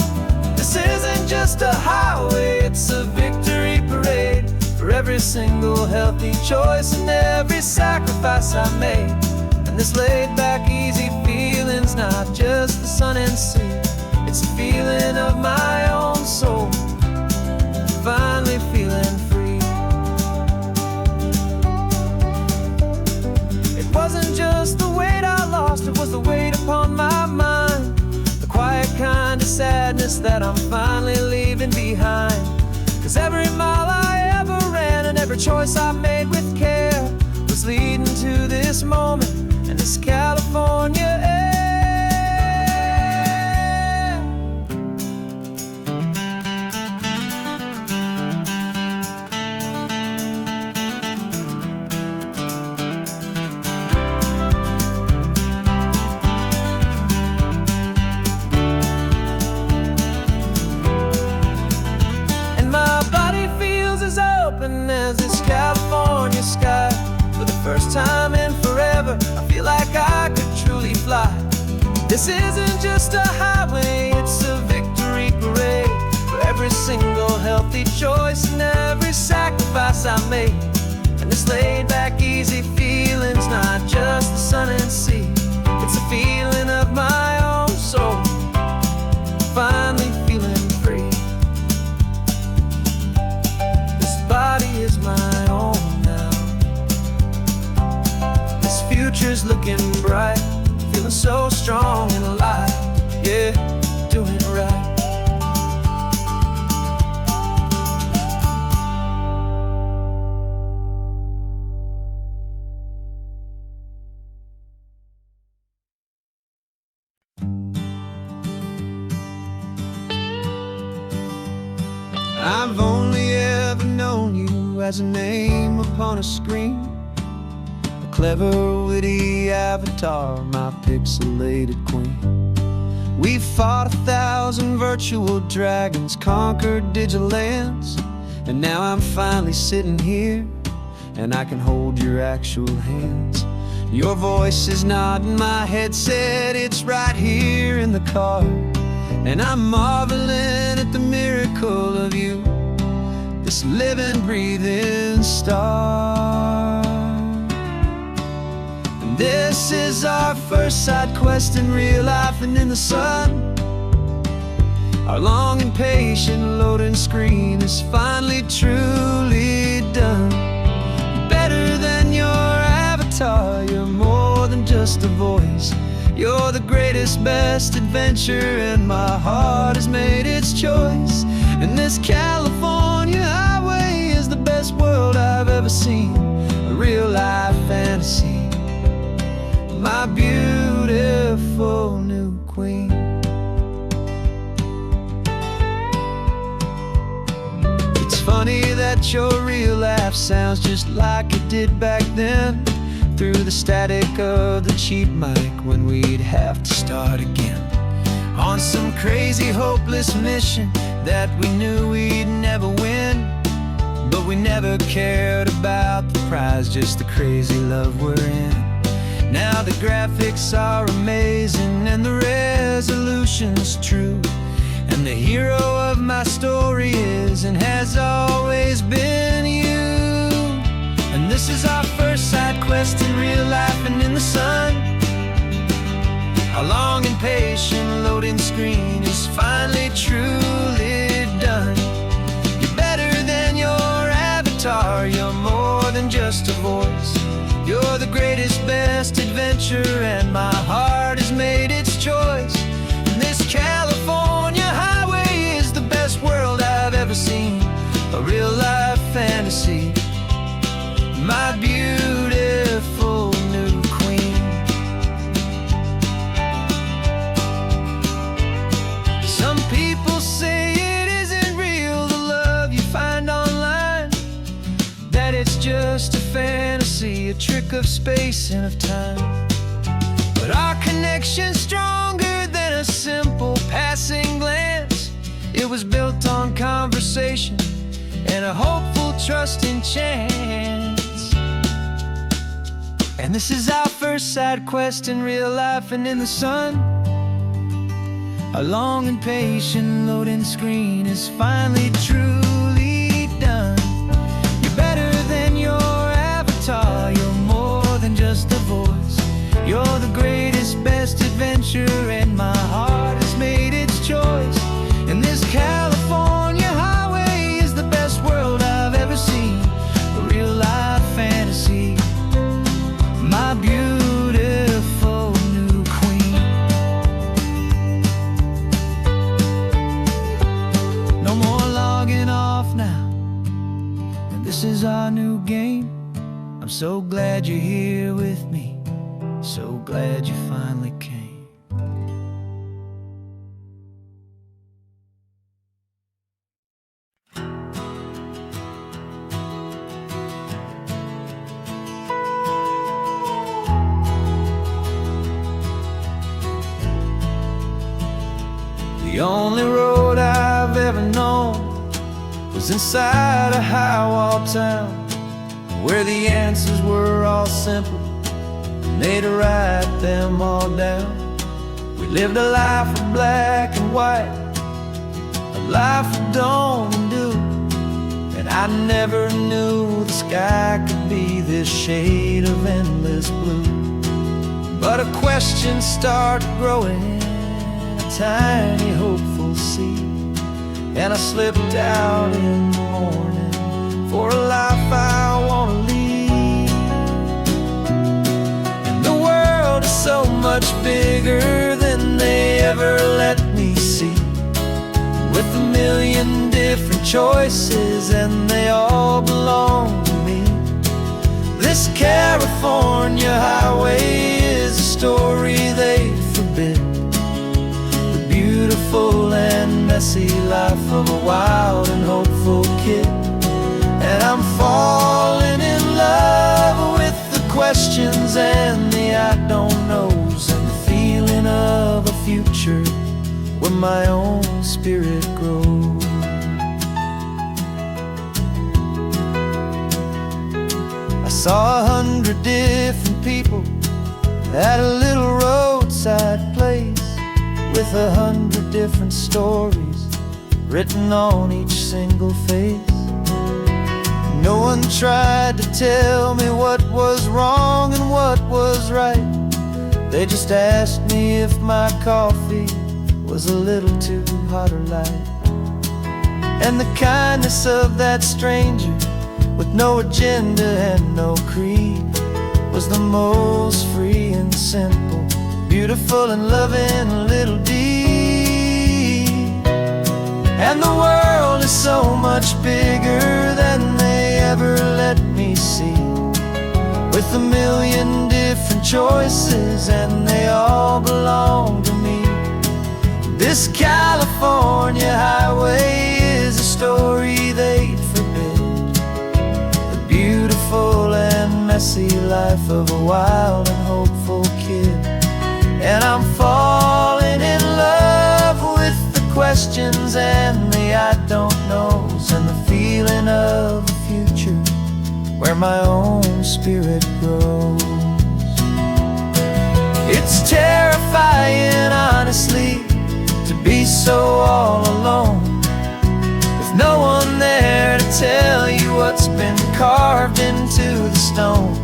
This isn't just a highway, it's a victory parade for every single healthy choice and every sacrifice I made. And this laid-back, easy feeling's not just the sun and sea, it's a feeling of my own soul, finally feeling free. It wasn't just the weight I lost, it was the weight upon my mind, the quiet kind of sadness that I'm finally leaving behind. 'Cause every mile I ever ran and every choice I made with care was leading to this moment and this California air. As this California sky. For the first time in forever, I feel like I could truly fly. This isn't just a highway, it's a victory parade for every single healthy choice and every sacrifice I made. And this laid-back, easy feeling's not just the sun and sea, it's a feeling of my own soul, finally feeling free. This body is my own now. This I've only ever known you as a name upon a screen, a clever, witty avatar, my pixelated queen. We fought 1,000 virtual dragons, conquered digital lands, and now I'm finally sitting here, and I can hold your actual hands. Your voice is not in my headset, it's right here in the car, and I'm marveling at the miracle of you, this living, breathing star. And this is our first side quest in real life and in the sun. Our long and patient loading screen is finally truly done. Better than your avatar, you're more than just a voice. You're the greatest, best adventure, and my heart has made its choice. And this California highway is the best world I've ever seen, a real life fantasy, my beautiful new queen. It's funny that your real life sounds just like it did back then, through the static of the cheap mic when we'd have to start again, on some crazy hopeless mission that we knew we'd never win. But we never cared about the prize, just the crazy love we're in. Now the graphics are amazing and the resolution's true, and the hero of my story is and has always been you. And this is our first side quest in real life and in the sun. Our long and patient loading screen is finally truly done. You're better than your avatar, you're more than just a voice. You're the greatest, best adventure, and my heart has made its choice. And this California highway is the best world I've ever seen, a real life fantasy, my beautiful new queen. Some people say it isn't real, the love you find online, that it's just a fantasy, a trick of space and of time. But our connection's stronger than a simple passing glance. It was built on conversation and a hopeful, trusting chance. And this is our first side quest in real life and in the sun. Our long and patient loading screen is finally truly done. You're better than your avatar, you're more than just a voice. You're the greatest, best adventure, and my heart has made its choice. And this California highway is the best world I've ever seen, a real life fantasy, my beautiful new queen. No more logging off now, and this is our new game. I'm so glad you're here with me, so glad you finally came. The only road I've ever known was inside a high-wall town, where the answers were all simple and they'd write them all down. We lived a life of black and white, a life of dawn and dew, and I never knew the sky could be this shade of endless blue. But a question started growing, a tiny hopeful seed, and I slipped out in the morning for a life I want to lead. And the world is so much bigger than they ever let me see, with a million different choices and they all belong to me. This California highway is a story they forbid, the beautiful and messy life of a wild and hopeful kid. And I'm falling in love with the questions and the I don't knows, and the feeling of a future where my own spirit grows. I saw 100 different people at a little roadside place, with 100 different stories written on each single face. No one tried to tell me what was wrong and what was right. They just asked me if my coffee was a little too hot or light. And the kindness of that stranger, with no agenda and no creed, was the most free and simple, beautiful and loving little deed. And the world is so much bigger than they ever let me see, with a million different choices and they all belong to me. This California highway is a story they'd forbid, the beautiful and messy life of a wild and hopeful kid. And I'm falling in love with the questions and the I don't knows, and the feeling of a future where my own spirit grows. It's terrifying, honestly, to be so all alone, with no one there to tell you what's been carved into the stone.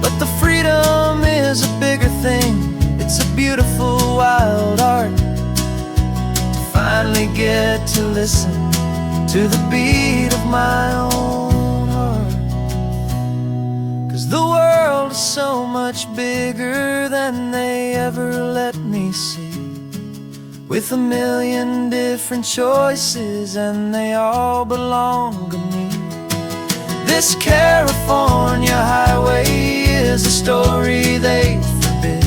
But the freedom is a bigger thing. It's a beautiful wild art to finally get to listen to the beat of my own heart. 'Cause the world is so much bigger than they ever let me see, with a million different choices and they all belong to me. This California highway is a story they forbid,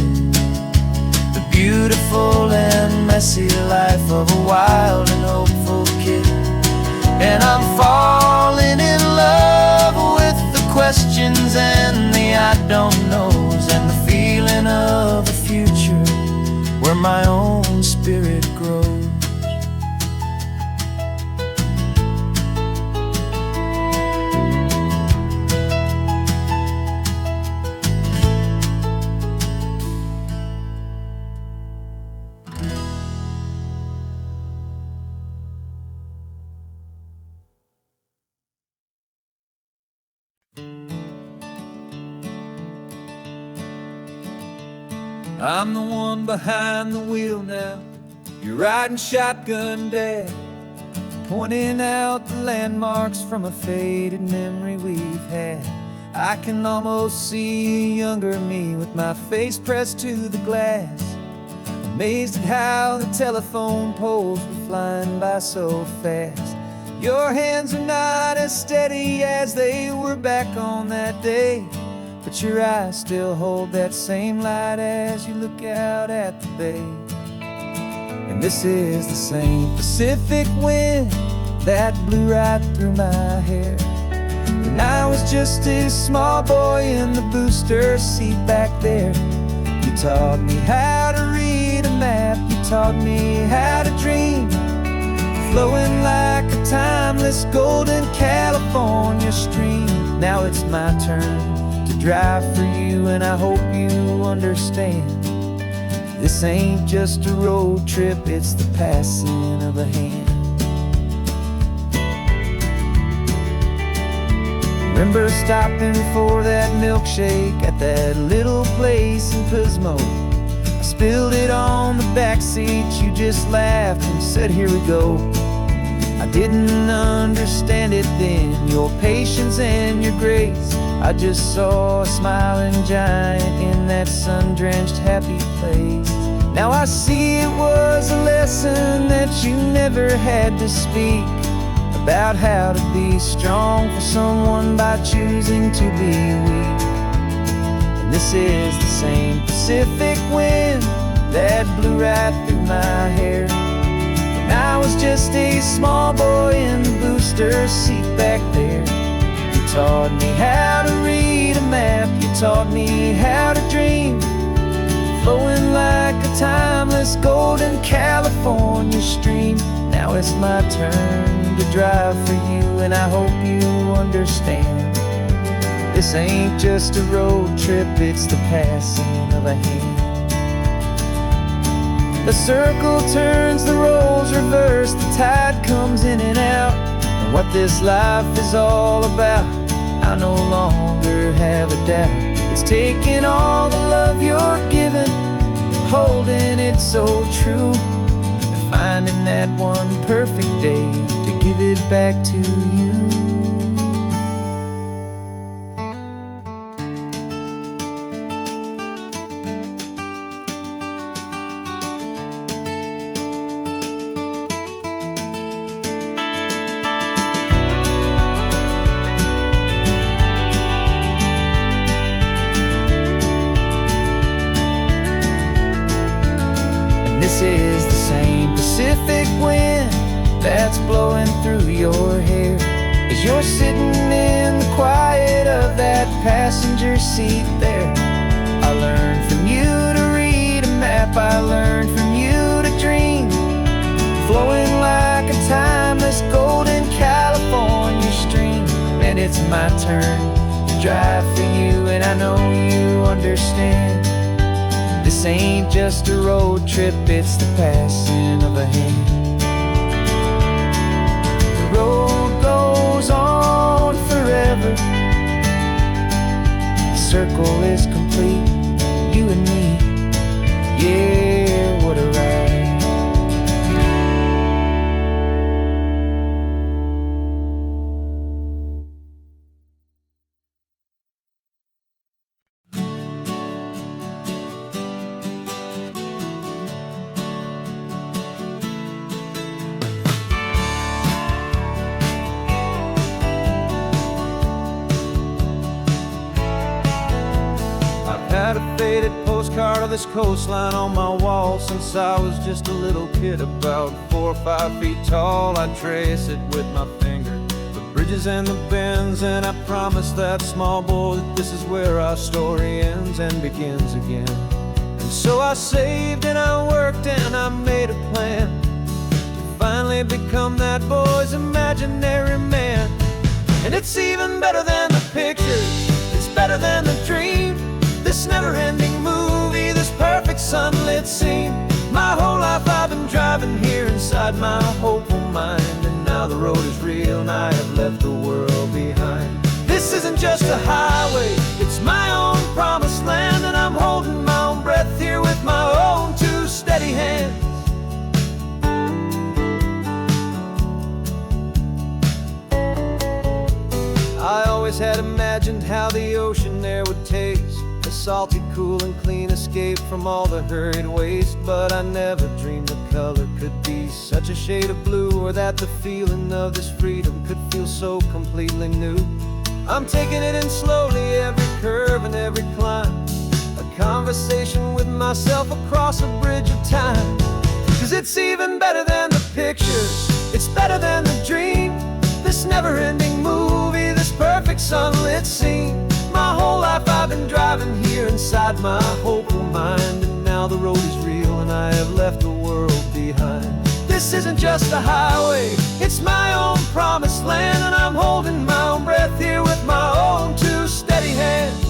the beautiful and messy life of a wild and hopeful kid. And I'm falling in love with the questions and the I don't knows, and the feeling of a future where my own spirit grows. I'm the one behind the wheel now. You're riding shotgun, Dad, pointing out the landmarks from a faded memory we've had. I can almost see a younger me with my face pressed to the glass, amazed at how the telephone poles were flying by so fast. Your hands are not as steady as they were back on that day, but your eyes still hold that same light as you look out at the bay. And this is the same Pacific wind that blew right through my hair when I was just a small boy in the booster seat back there. You taught me how to read a map, you taught me how to dream, flowing like a timeless golden California stream. Now it's my turn to drive for you, and I hope you understand. This ain't just a road trip, it's the passing of a hand. Remember stopping for that milkshake at that little place in Pismo? I spilled it on the back seat, you just laughed and said, "Here we go." I didn't understand it then, your patience and your grace. I just saw a smiling giant in that sun-drenched happy place. Now I see it was a lesson that you never had to speak, about how to be strong for someone by choosing to be weak. And this is the same Pacific wind that blew right through my hair when I was just a small boy in the booster seat back there. You taught me how to read a map, you taught me how to dream, flowing like a timeless golden California stream. Now it's my turn to drive for you, and I hope you understand. This ain't just a road trip, it's the passing of a hand. The circle turns, the roles reverse, the tide comes in and out. And what this life is all about, I no longer have a doubt. It's taking all the love you're giving, holding it so true, and finding that one perfect day to give it back to you. This is the same Pacific wind that's blowing through your hair as you're sitting in the quiet of that passenger seat there. I learned from you to read a map, I learned from you to dream, flowing like a timeless golden California stream. And it's my turn to drive for you, and I know you understand. This ain't just a road trip, it's the passing of a hand. The road goes on forever, the circle is complete, you and me, yeah, what a ride. Had a faded postcard of this coastline on my wall since I was just a little kid, about 4 or 5 feet tall. I trace it with my finger, the bridges and the bends, and I promised that small boy that this is where our story ends and begins again. And so I saved and I worked and I made a plan to finally become that boy's imaginary man. And it's even better than the pictures, it's better than the dream, this never-ending movie, this perfect sunlit scene. My whole life I've been driving here inside my hopeful mind, and now the road is real and I have left the world behind. This isn't just a highway, it's my own promised land, and I'm holding my own breath here with my own 2 steady hands. I always had imagined how the ocean there would taste, a salty, cool and clean escape from all the hurried waste. But I never dreamed the color could be such a shade of blue, or that the feeling of this freedom could feel so completely new. I'm taking it in slowly, every curve and every climb, a conversation with myself across a bridge of time. 'Cause it's even better than the pictures, it's better than the dream, this never-ending movie, this perfect sunlit scene. My whole life I've been driving here inside my hopeful mind, and now the road is real and I have left the world behind. This isn't just a highway, it's my own promised land, and I'm holding my own breath here with my own 2 steady hands.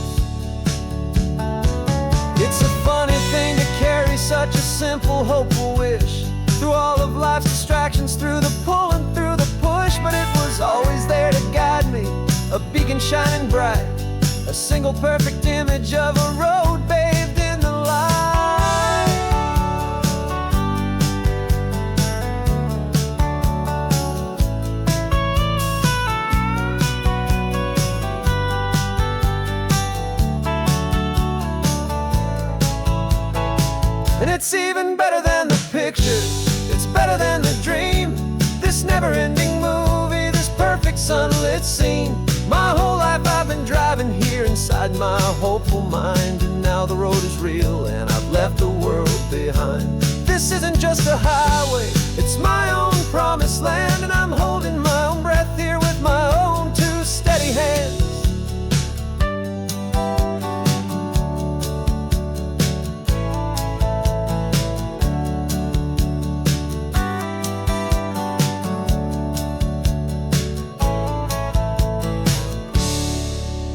It's a funny thing to carry such a simple, hopeful wish through all of life's distractions, through the pull and through the push, but it was always there to guide me, a beacon shining bright, a single perfect image of a road bathed in the light. And it's even better than the pictures, it's better than the dream, this never-ending movie, this perfect sunlit scene. My whole life I've been driving here inside my hopeful mind, and now the road is real and I've left the world behind. This isn't just a highway, it's my own promised land, and I'm holding my own breath here with my own two steady hands.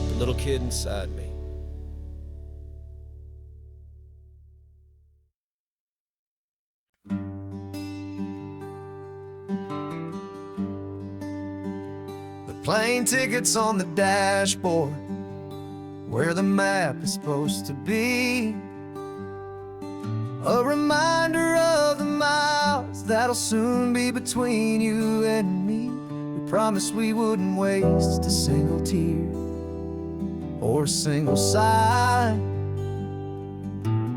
The little kid inside me. Plane tickets on the dashboard, where the map is supposed to be. A reminder of the miles that'll soon be between you and me. We promised we wouldn't waste a single tear or a single sigh.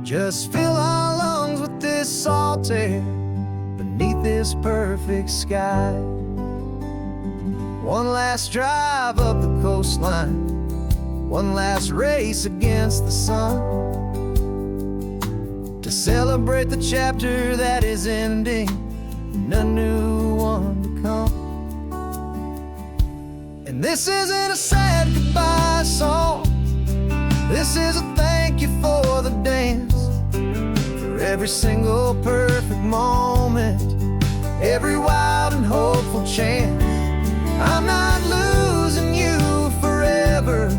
Just fill our lungs with this salt air beneath this perfect sky. One last drive up the coastline, one last race against the sun, to celebrate the chapter that is ending and a new one to come. And this isn't a sad goodbye song, this is a thank you for the dance, for every single perfect moment, every wild and hopeful chance. I'm not losing you forever,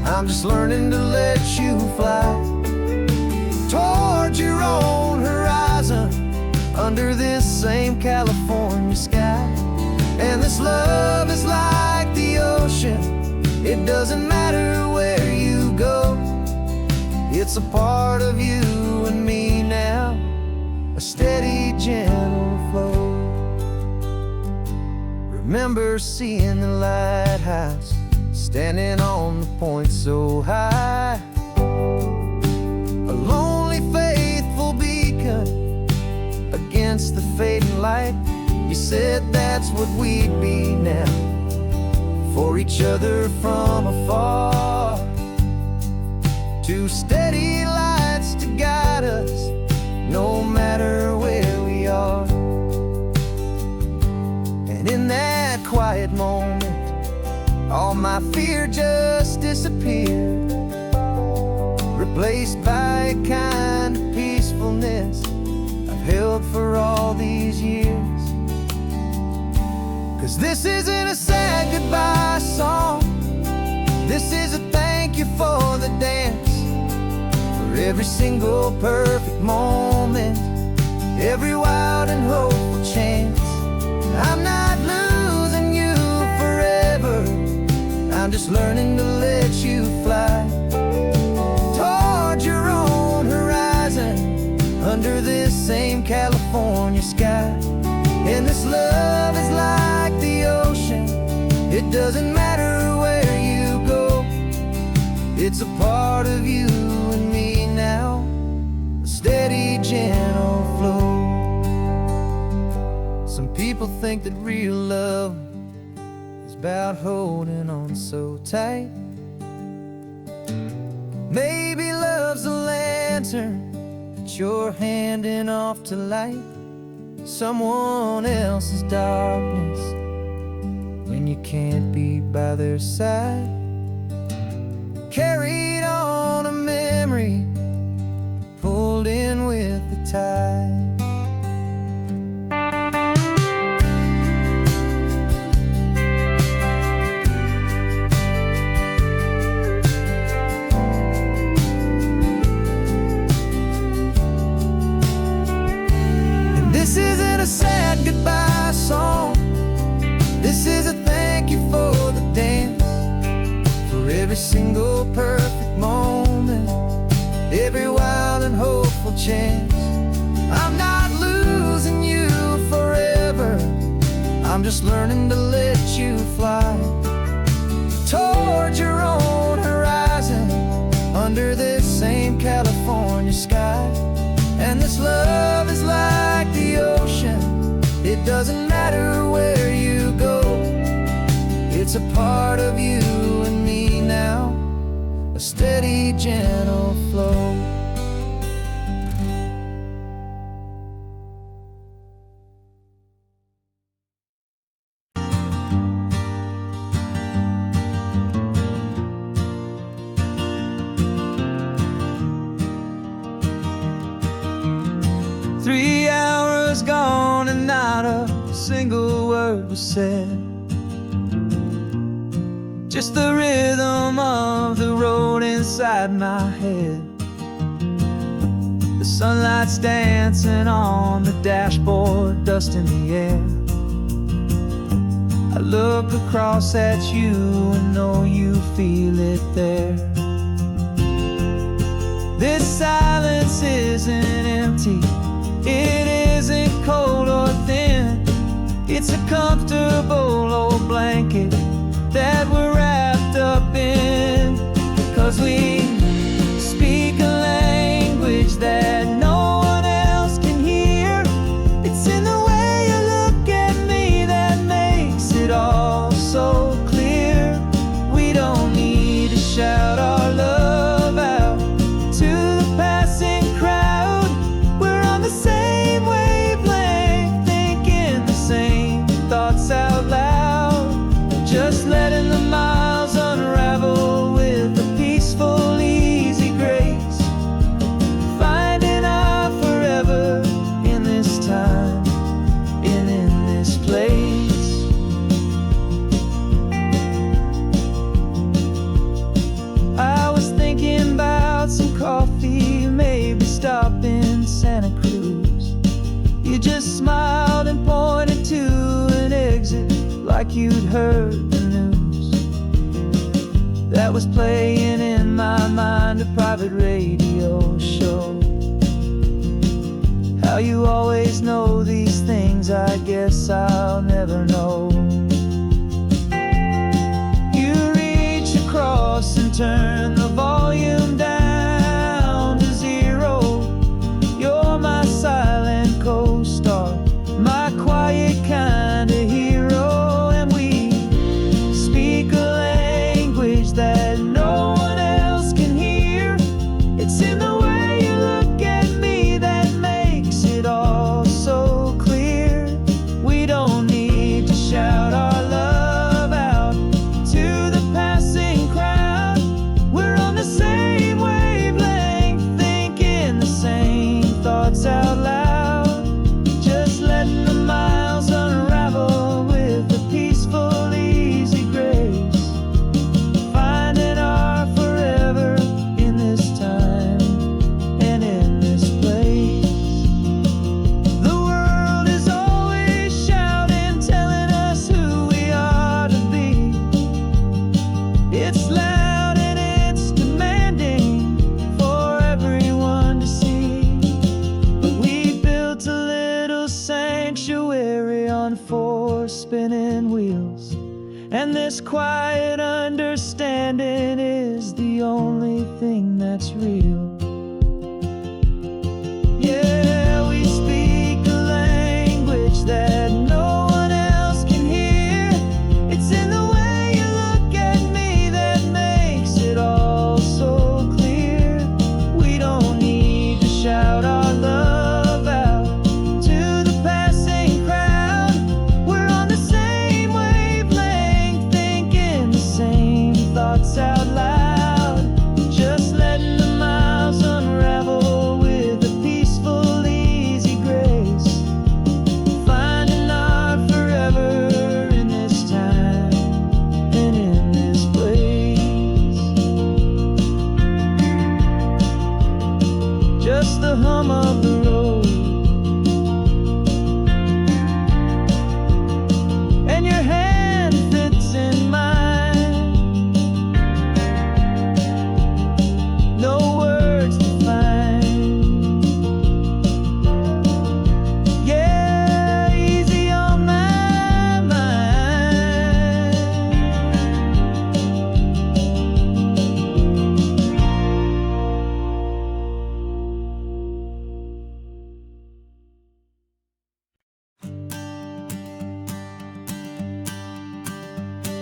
I'm just learning to let you fly towards your own horizon, under this same California sky. And this love is like the ocean, it doesn't matter where you go, it's a part of you and me now, a steady, gentle flow. Remember seeing the lighthouse, standing on the point so high, a lonely, faithful beacon against the fading light. You said that's what we'd be now, for each other from afar. Two steady lights to guide us, no matter where we are. And in that quiet moment, all my fear just disappeared, replaced by a kind of peacefulness I've held for all these years. 'Cause this isn't a sad goodbye song, this is a thank you for the dance, for every single perfect moment, every wild and hopeful chance. I'm not losing you forever, I'm just learning to let you fly towards your own horizon, under this same California sky. And this love is like the ocean, it doesn't matter where you go, it's a part of you and me now, a steady, gentle flow. Some people think that real love is about holding on so tight. Maybe love's a lantern that you're handing off to light someone else's darkness when you can't be by their side. Carried on a memory, pulled in with the tide. This isn't a sad goodbye song, this is a thank you for the dance, for every single perfect moment, every wild and hopeful chance. I'm not losing you forever, I'm just learning to let you fly towards your own horizon, under this same California sky. And this love is like the ocean, it doesn't matter where you go, it's a part of you and me now, a steady, gentle flow. 3 hours gone and not a single word was said. Just the rhythm of the road inside my head. The sunlight's dancing on the dashboard, dust in the air. I look across at you and know you feel it there. This silence isn't empty, it isn't cold or thin. It's a comfortable old blanket that we're wrapped up in. 'Cause we speak a language that no one else can hear. It's in the way you look at me that makes it all so clear. We don't need to shout our love out to the passing crowd. We're on the same wavelength, thinking the same thoughts out loud. Just letting the miles unravel with a peaceful, easy grace. Finding our forever in this time and in this place. I was thinking about some coffee, maybe stop in Santa Cruz. You just smiled and pointed to an exit like you'd heard the news. That was playing in my mind, a private radio show. How you always know these things, I guess I'll never know. You reach across and turn the volume down to 0. You're my silent co-star, my quiet kind of hero. And we speak a language that no one else can hear. It's in the way you look at me that makes it all so clear. We don't need to shout our love out to the passing crowd. We're on the same wavelength, thinking the same thoughts out loud. Just letting the miles unravel with a peaceful, easy grace. Finding our forever in this time and in this place. The world is always shouting, telling us who we are to be. It's loud and it's demanding for everyone to see. But we built a little sanctuary on 4 spinning wheels, and this quiet understanding is the only thing that's real. Yeah, we speak a language that no one else can hear. It's in the way you look at me that makes it all so clear. We don't need to shout our love out to the passing crowd. We're on the same wavelength, thinking the same thoughts out loud. Just letting the miles unravel with a peaceful, easy grace. Finding our forever in this time and in this place. Just the hum of the road and your hand fits in mine. No words to find. Yeah, easy on my mind.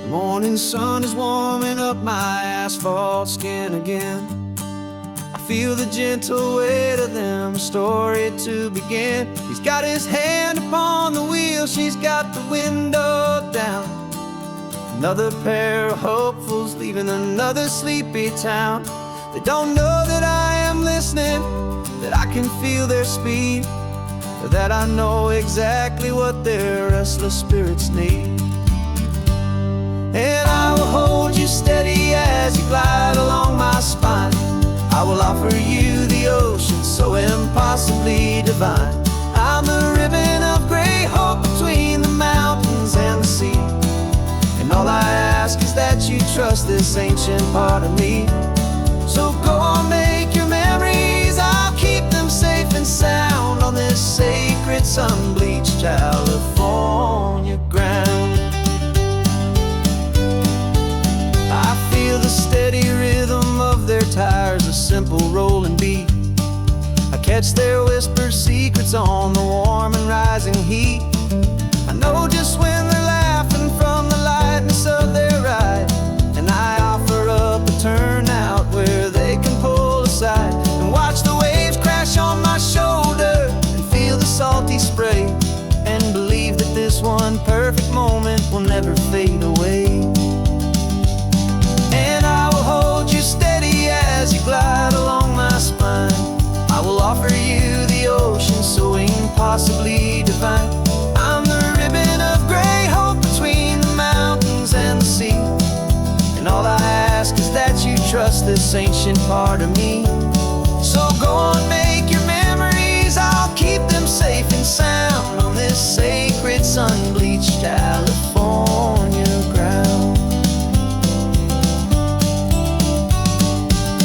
The morning sun is warming up my asphalt skin again. I feel the gentle weight of them, a story to begin. He's got his hand upon the wheel, she's got the window down. Another pair of hopefuls leaving another sleepy town. They don't know that I am listening, that I can feel their speed. that I know exactly what their restless spirits need. And I will hold you steady as you glide along my spine. I will offer you the ocean so impossibly divine. I'm the ribbon of gray hope between the mountains and the sea. And all I ask is that you trust this ancient part of me. So go on, make your memories, I'll keep them safe and sound on this sacred sun-bleached California ground. I feel the steady rhythm of their tires, a simple rolling beat. I catch their whispered secrets on the warm and rising heat. I know just when they're laughing from the lightness of their ride, and I offer up a turnout where they can pull aside and watch the waves crash on my shoulder and feel the salty spray, and believe that this one perfect moment will never fade away. And I will hold you steady as you glide along my spine. I will offer you the ocean so impossibly divine. I'm the ribbon of gray hope between the mountains and the sea. And all I ask is that you trust this ancient part of me. So go on, make your memories, I'll keep them safe and sound on this sacred sun-bleached California ground.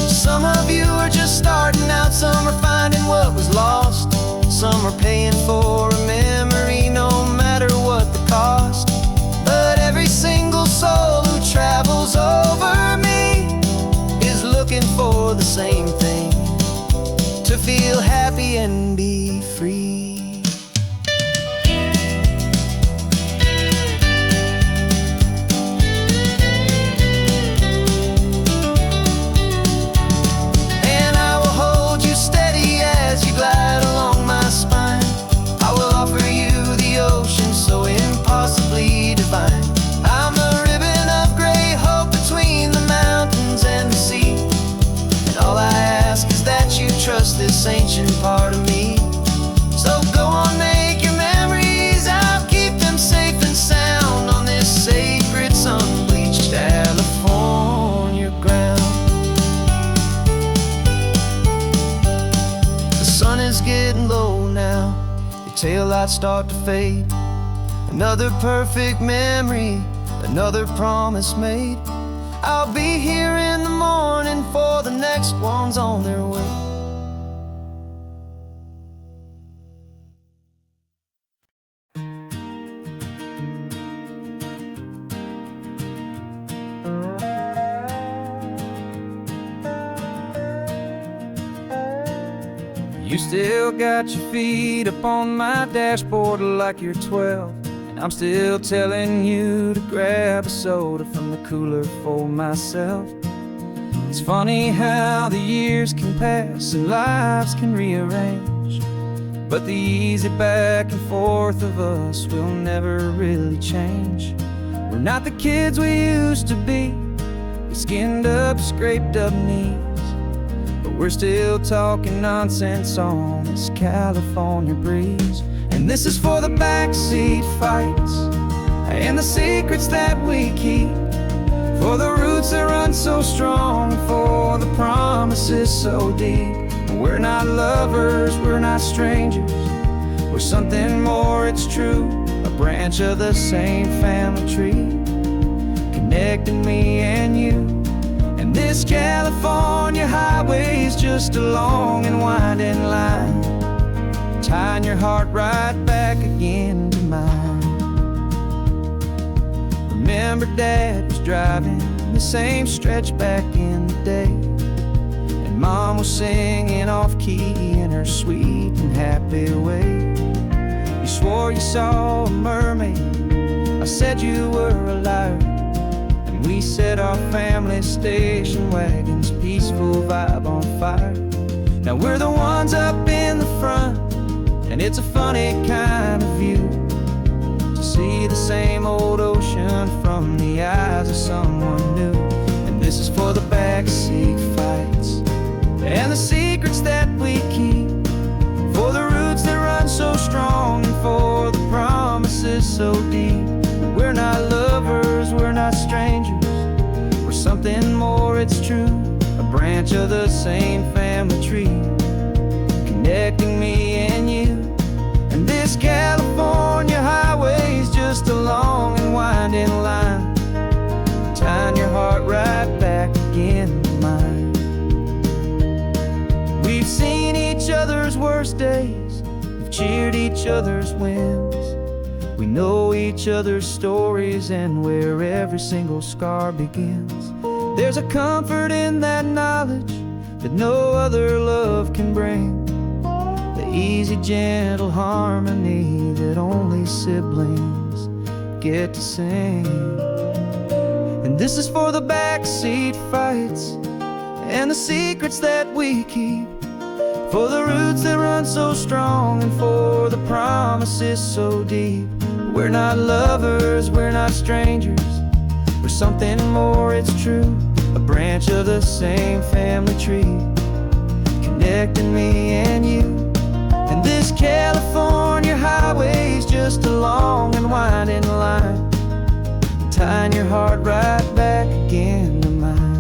Some of you are just starting out, some are finding what was lost, some are paying for a memory no matter what the cost. But every single soul who travels over me is looking for the same thing, to feel happy and be free. And I will hold you steady as you glide along my spine. I will offer you the ocean so impossibly divine. I'm the ribbon of gray hope between the mountains and the sea. And all I ask is that you trust this ancient part of me. So go on, make your memories, I'll keep them safe and sound on this sacred sun-bleached California ground. The sun is getting low now, your taillights start to fade. Another perfect memory, another promise made. I'll be here in the morning for the next ones on their way. You still got your feet up on my dashboard like you're 12, and I'm still telling you to grab a soda from the cooler for myself. It's funny how the years can pass and lives can rearrange, but the easy back and forth of us will never really change. We're not the kids we used to be, with skinned up, scraped up knees, but we're still talking nonsense on this California breeze. And this is for the backseat fights and the secrets that we keep, for the roots that run so strong, for the promises so deep. We're not lovers, we're not strangers, we're something more, it's true. A branch of the same family tree, connecting me and you. And this California highway is just a long and winding line, tying your heart right back again to mine. Remember Dad was driving the same stretch back in the day, and Mom was singing off-key in her sweet and happy way. You swore you saw a mermaid, I said you were a liar, and we set our family station wagon's peaceful vibe on fire. Now we're the ones up in the front, and it's a funny kind of view to see the same old ocean from the eyes of someone new. And this is for the backseat fights and the secrets that we keep, for the roots that run so strong, true, a branch of the same family tree, connecting me and you. And this California highway's just a long and winding line, tying your heart right back again to mine. We've seen each other's worst days, we've cheered each other's wins. We know each other's stories and where every single scar begins. There's a comfort in that knowledge that no other love can bring, the easy, gentle harmony that only siblings get to sing. And this is for the backseat fights and the secrets that we keep, for the roots that run so strong and for the promises so deep. We're not lovers, we're not strangers, we're something more, it's true, a branch of the same family tree, connecting me and you. And this California highway's just a long and winding line, tying your heart right back again to mine.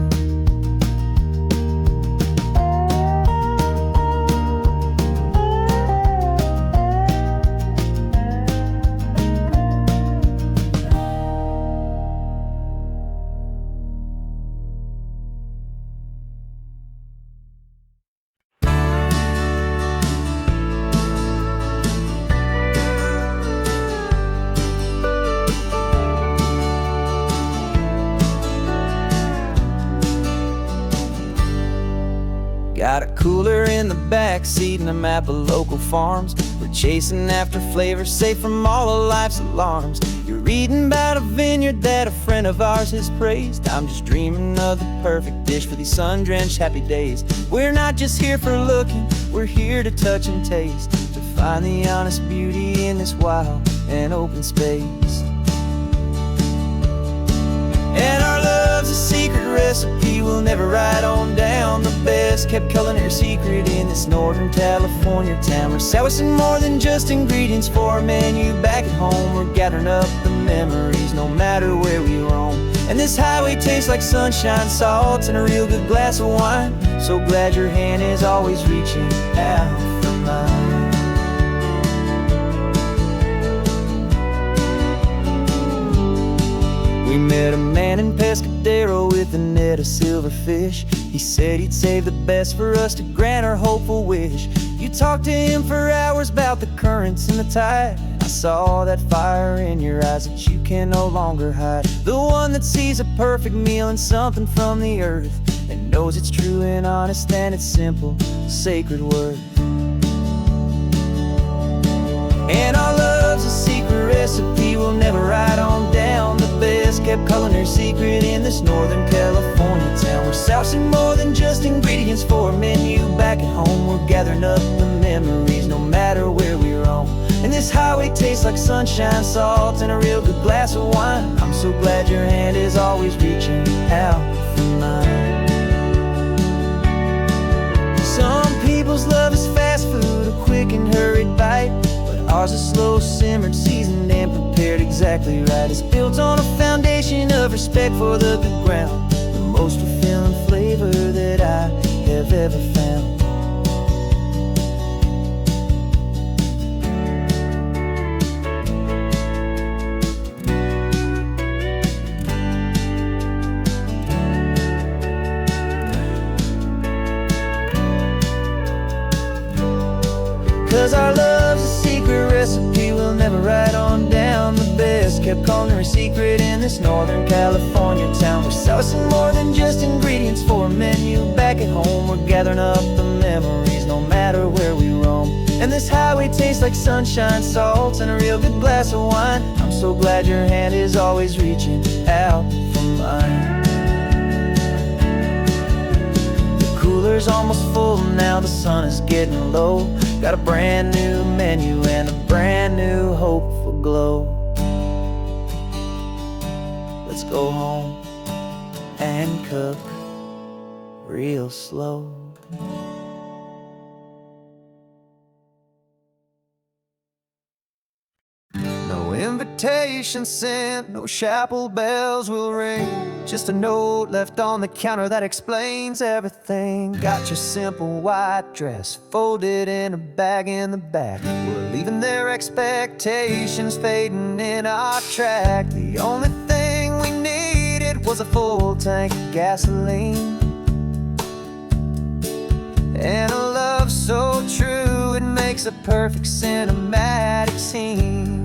Got a cooler in the backseat and a map of local farms. We're chasing after flavors safe from all of life's alarms. You're reading about a vineyard that a friend of ours has praised. I'm just dreaming of the perfect dish for these sun-drenched happy days. We're not just here for looking, we're here to touch and taste, to find the honest beauty in this wild and open space. And our love's a secret recipe we'll never write on down, the best kept culinary secret in this Northern California town. We're sourcing more than just ingredients for a menu back at home. We're gathering up the memories no matter where we roam. And this highway tastes like sunshine, salt, and a real good glass of wine. So glad your hand is always reaching out for mine. We met a man in Pescadero with a net of silverfish. He said he'd save the best for us to grant our hopeful wish. You talked to him for hours about the currents and the tide. I saw that fire in your eyes that you can no longer hide. The one that sees a perfect meal and something from the earth, and knows it's true and honest and it's simple, sacred worth. And our love's a secret recipe we'll never write on down, the best kept culinary secret in this Northern California town. We're sourcing more than just ingredients for a menu back at home. We're gathering up the memories no matter where we roam. And this highway tastes like sunshine, salt, and a real good glass of wine. I'm so glad your hand is always reaching out for mine. Some people's love is fast food, a quick and hurried bite, but ours is slow simmered, seasoned, and prepared exactly right. It's built on a foundation of respect for the good ground, the most fulfilling flavor that I have ever found. 'Cause our love's a secret recipe we'll never write on down, the best kept culinary secret in this Northern California town. We're sourcing more than just ingredients for a menu back at home. We're gathering up the memories no matter where we roam. And this highway tastes like sunshine, salt, and a real good glass of wine. I'm so glad your hand is always reaching out for mine. The cooler's almost full now, the sun is getting low. Got a brand new menu and a brand new hopeful glow. Let's go home and cook real slow. No invitation sent, no chapel bells will ring. Just a note left on the counter that explains everything. Got your simple white dress folded in a bag in the back. We're leaving their expectations fading in our track. The only thing we needed was a full tank of gasoline, and a love so true it makes a perfect cinematic scene.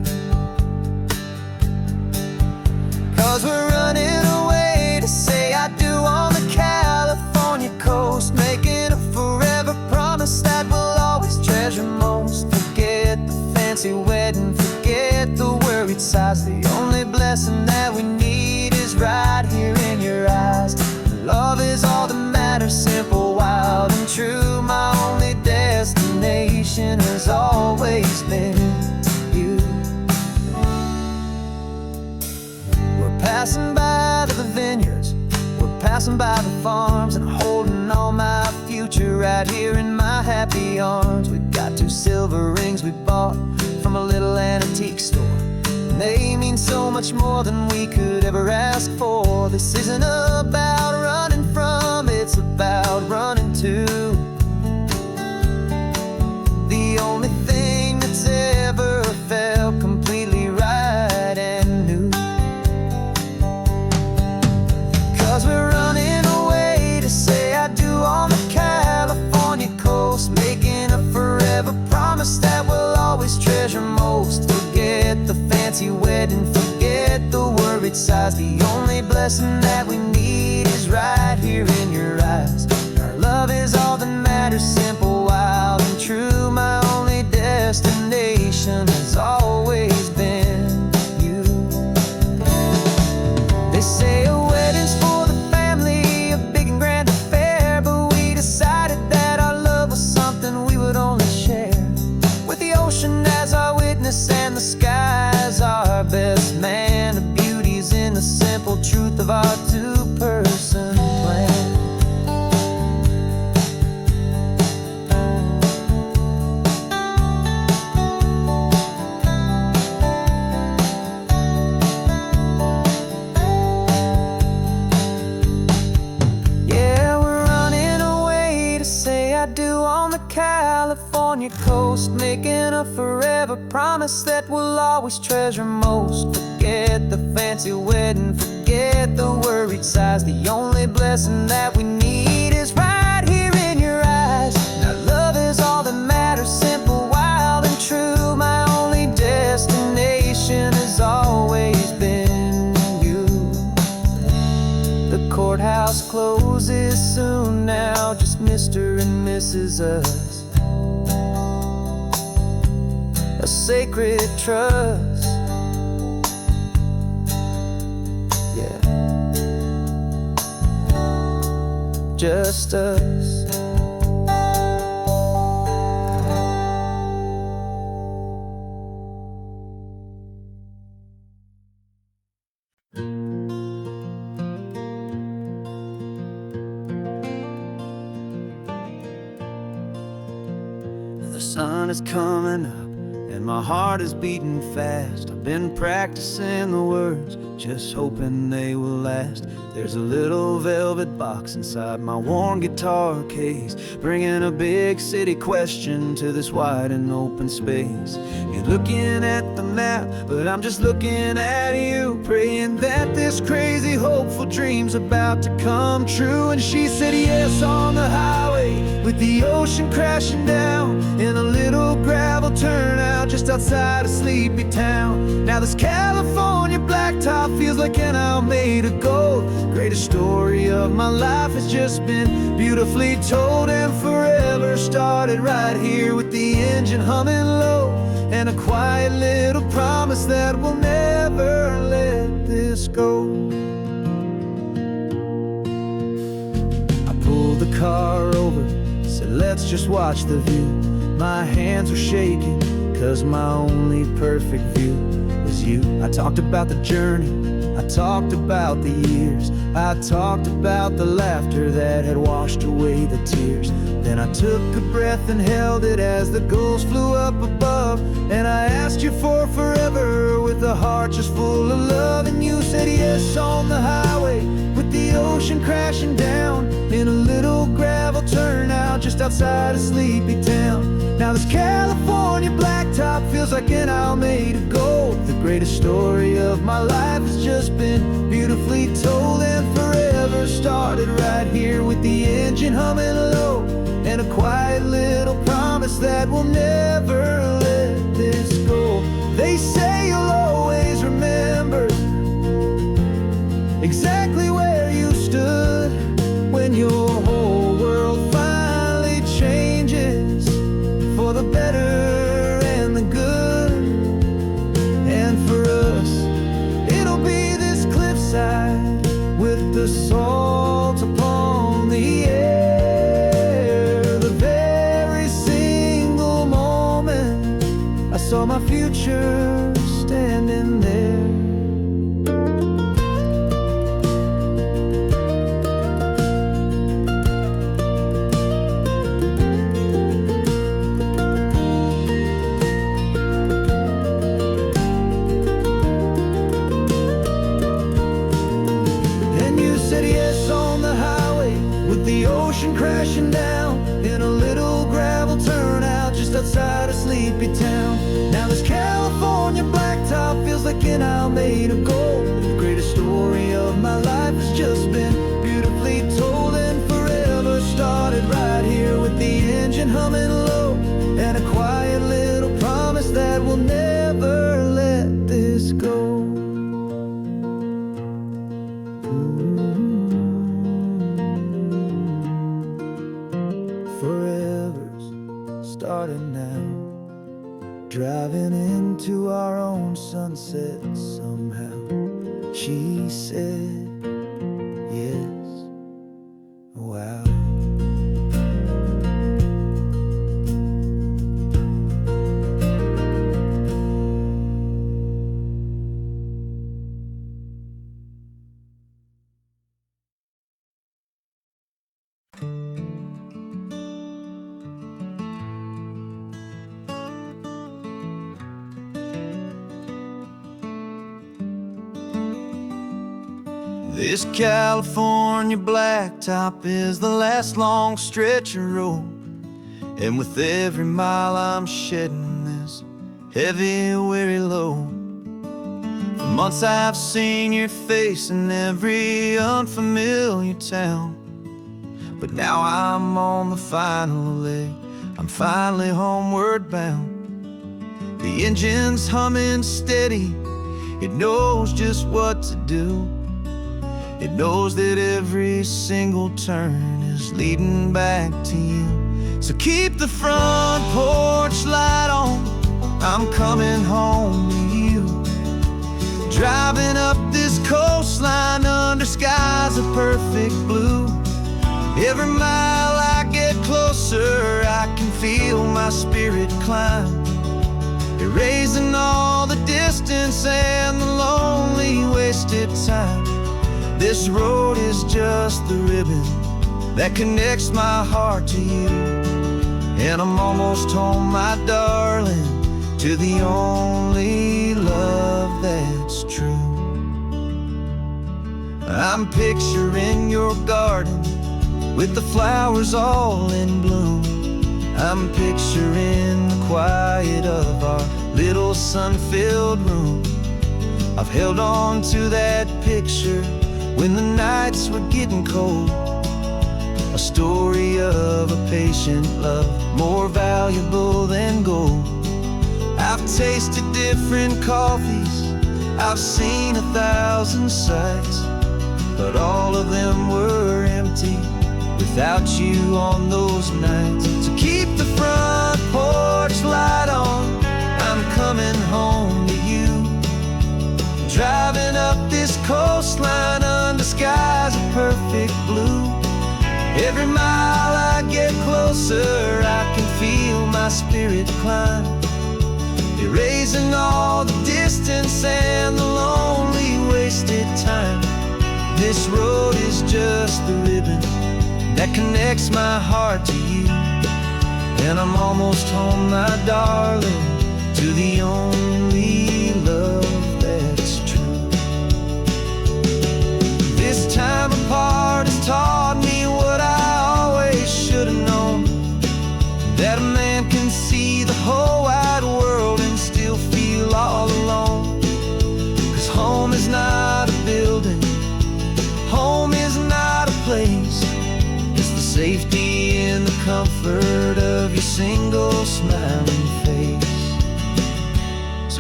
'Cause we're running away to say I do on the California coast, making a forever promise that we'll always treasure most. Forget the fancy wedding, forget the worried sighs. The only blessing that we need is right here in your eyes. Love is all that matters, simple, wild, and true. My only destination has always been you. We're passing by the vineyards, we're passing by the farms, and holding all my future right here in my happy arms. We've got 2 silver rings we bought from a little antique store. They mean so much more than we could ever ask for. This isn't about running from, it's about running to the only thing that's ever felt completely right and new. 'Cause we're running away to say I do on the California coast, making a forever promise that we'll always treasure most. Forget the fancy wedding, forget the worried sighs. The only blessing that we need is right here in your eyes. Our love is all that matters, simple, wild, and true. My only destination has always been you. They say a wedding's for the family, a big and grand affair, but we decided that our love was something we would only share with the ocean as our witness and the sky as our best man. The beauty's in the simple truth of our 2-person plan. Yeah, we're running away to say I do on the California coast, making a forever promise that we'll always treasure most. Forget the fancy wedding, forget the worried sighs. The only blessing that we need is right here in your eyes. Now love is all that matters, simple, wild, and true. My only destination has always been you. The courthouse closes soon now, just Mr. and Mrs. Us, a sacred trust. Yeah, just us. The sun is coming up and my heart is beating fast. I've been practicing the words, just hoping they will last. There's a little velvet box inside my worn guitar case, bringing a big city question to this wide and open space. You're looking at the map, but I'm just looking at you, praying that this crazy hopeful dream's about to come true. And she said yes on the highway, with the ocean crashing down in a little gravel turnout just outside a sleepy town. Now this California blacktop feels like an owl made of gold. Greatest story of my life has just been beautifully told, and forever started right here with the engine humming low, and a quiet little promise that we'll never let this go. I pulled the car over, said let's just watch the view. My hands were shaking, 'cause my only perfect view was you. I talked about the journey, I talked about the years, I talked about the laughter that had washed away the tears. Then I took a breath and held it as the gulls flew up above, and I asked you for forever with a heart just full of love. And you said yes on the highway, with the ocean crashing down in a little gravel turnout just outside of sleepy town. Now this California blacktop feels like an Alameda gold. The greatest story of my life has just been beautifully told, and forever started right here with the engine humming low, and a quiet little promise that we'll never let this go. They say you'll always remember exactly where you stood when your whole world finally changes for the better and the good. And for us, it'll be this cliffside with the salt upon the air. The very single moment I saw my future standing there. Said yes on the highway, with the ocean crashing down in a little gravel turnout just outside of sleepy town. Now this California blacktop feels like an Alameda gold. The greatest story of my life has just been beautifully told, and forever started right here with the engine humming low, and a quiet little promise that we'll never let this go. Forever's starting now, driving into our own sunset somehow. She said yes, wow. This California blacktop is the last long stretch of road, and with every mile I'm shedding this heavy, weary load. For months I've seen your face in every unfamiliar town, but now I'm on the final leg, I'm finally homeward bound. The engine's humming steady, it knows just what to do. It knows that every single turn is leading back to you. So keep the front porch light on, I'm coming home to you. Driving up this coastline under skies of perfect blue. Every mile I get closer, I can feel my spirit climb, erasing all the distance and the lonely wasted time. This road is just the ribbon that connects my heart to you, and I'm almost home, my darling, to the only love that's true. I'm picturing your garden with the flowers all in bloom. I'm picturing the quiet of our little sun-filled room. I've held on to that picture when the nights were getting cold, a story of a patient love more valuable than gold. I've tasted different coffees, I've seen 1,000 sights, but all of them were empty without you on those nights. So keep the front porch light on, I'm coming home to you. Driving up this coastline under skies of perfect blue. Every mile I get closer, I can feel my spirit climb, erasing all the distance and the lonely wasted time. This road is just the ribbon that connects my heart to you, and I'm almost home, my darling, to the only love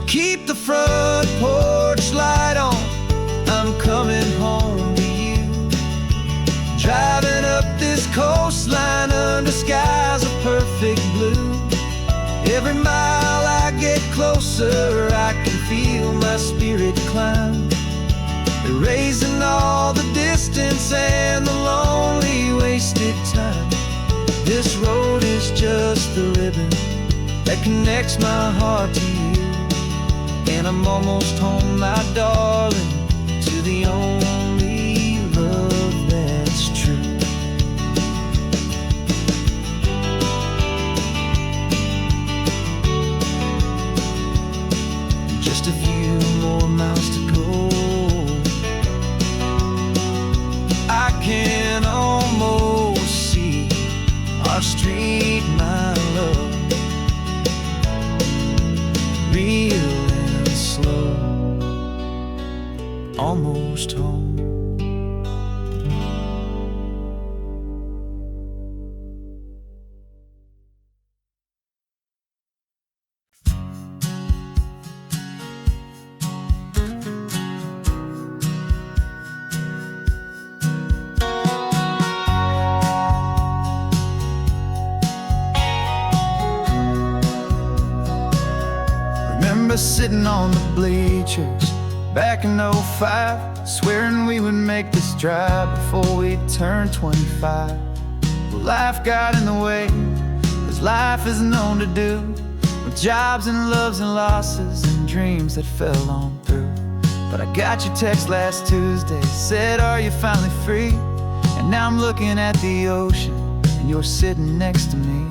Keep the front porch light on, I'm coming home to you. Driving up this coastline under skies of perfect blue. Every mile I get closer, I can feel my spirit climb, erasing all the distance and the lonely wasted time. This road is just the ribbon that connects my heart to you. And I'm almost home, my darling, to the only love that's true. Just a few more miles to go, I can almost see our street, my love, real and slow, almost home. Remember sitting on the bleachers back in '05, swearing we would make this drive before we turned 25. Well, life got in the way, as life is known to do, with jobs and loves and losses and dreams that fell on through. But I got your text last Tuesday, said, are you finally free? And now I'm looking at the ocean, and you're sitting next to me.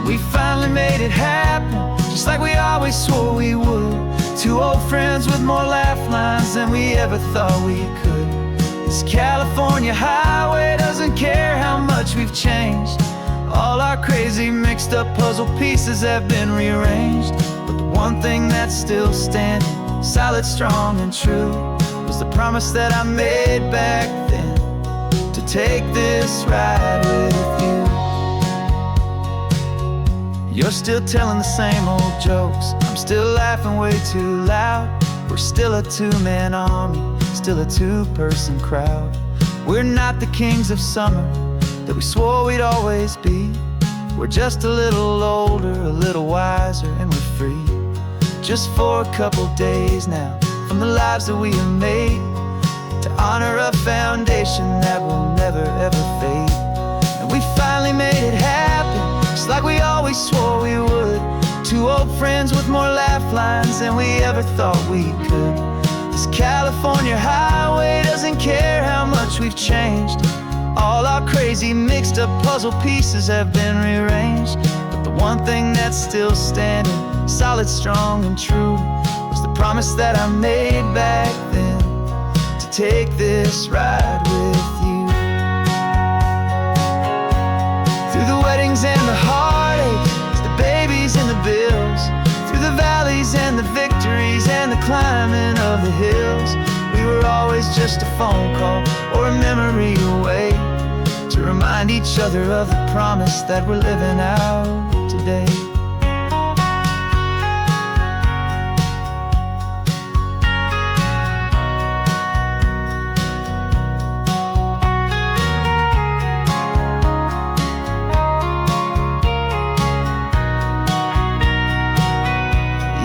We finally made it happen, just like we always swore we would. Two old friends with more laugh lines than we ever thought we could. This California highway doesn't care how much we've changed. All our crazy mixed up puzzle pieces have been rearranged. But the one thing that's still standing, solid, strong and true, was the promise that I made back then, to take this ride with you. You're still telling the same old jokes, I'm still laughing way too loud. We're still a two-man army, still a two-person crowd. We're not the kings of summer that we swore we'd always be. We're just a little older, a little wiser, and we're free. Just for a couple days now, from the lives that we have made, to honor a foundation that will never ever fade. And we finally made it happen, just like we always swore we would. Two old friends with more laugh lines than we ever thought we could. This California highway doesn't care how much we've changed. All our crazy mixed up puzzle pieces have been rearranged. But the one thing that's still standing, solid, strong and true, was the promise that I made back then, to take this ride with you. Through the weddings and the heartaches, the babies and the bills, through the valleys and the victories and the climbing of the hills, we were always just a phone call or a memory away, to remind each other of the promise that we're living out today.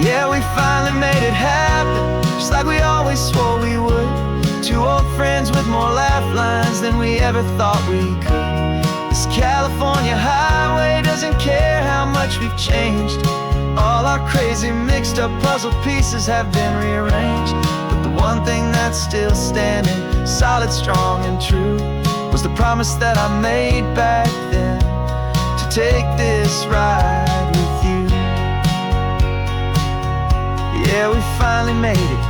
Yeah, we finally made it happen, just like we always swore we would. Two old friends with more laugh lines than we ever thought we could. This California highway doesn't care how much we've changed. All our crazy mixed up puzzle pieces have been rearranged. But the one thing that's still standing, solid, strong and true, was the promise that I made back then, to take this ride with you. Yeah, we finally made it,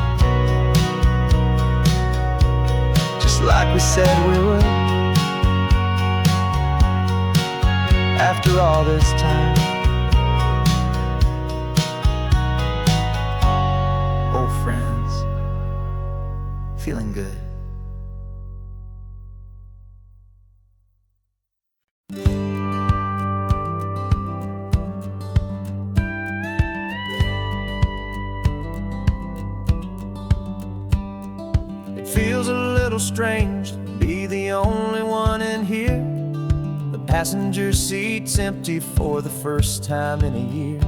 just like we said we would. After all this time, old friends, feeling good. little strange to be the only one in here. The passenger seat's empty for the first time in a year.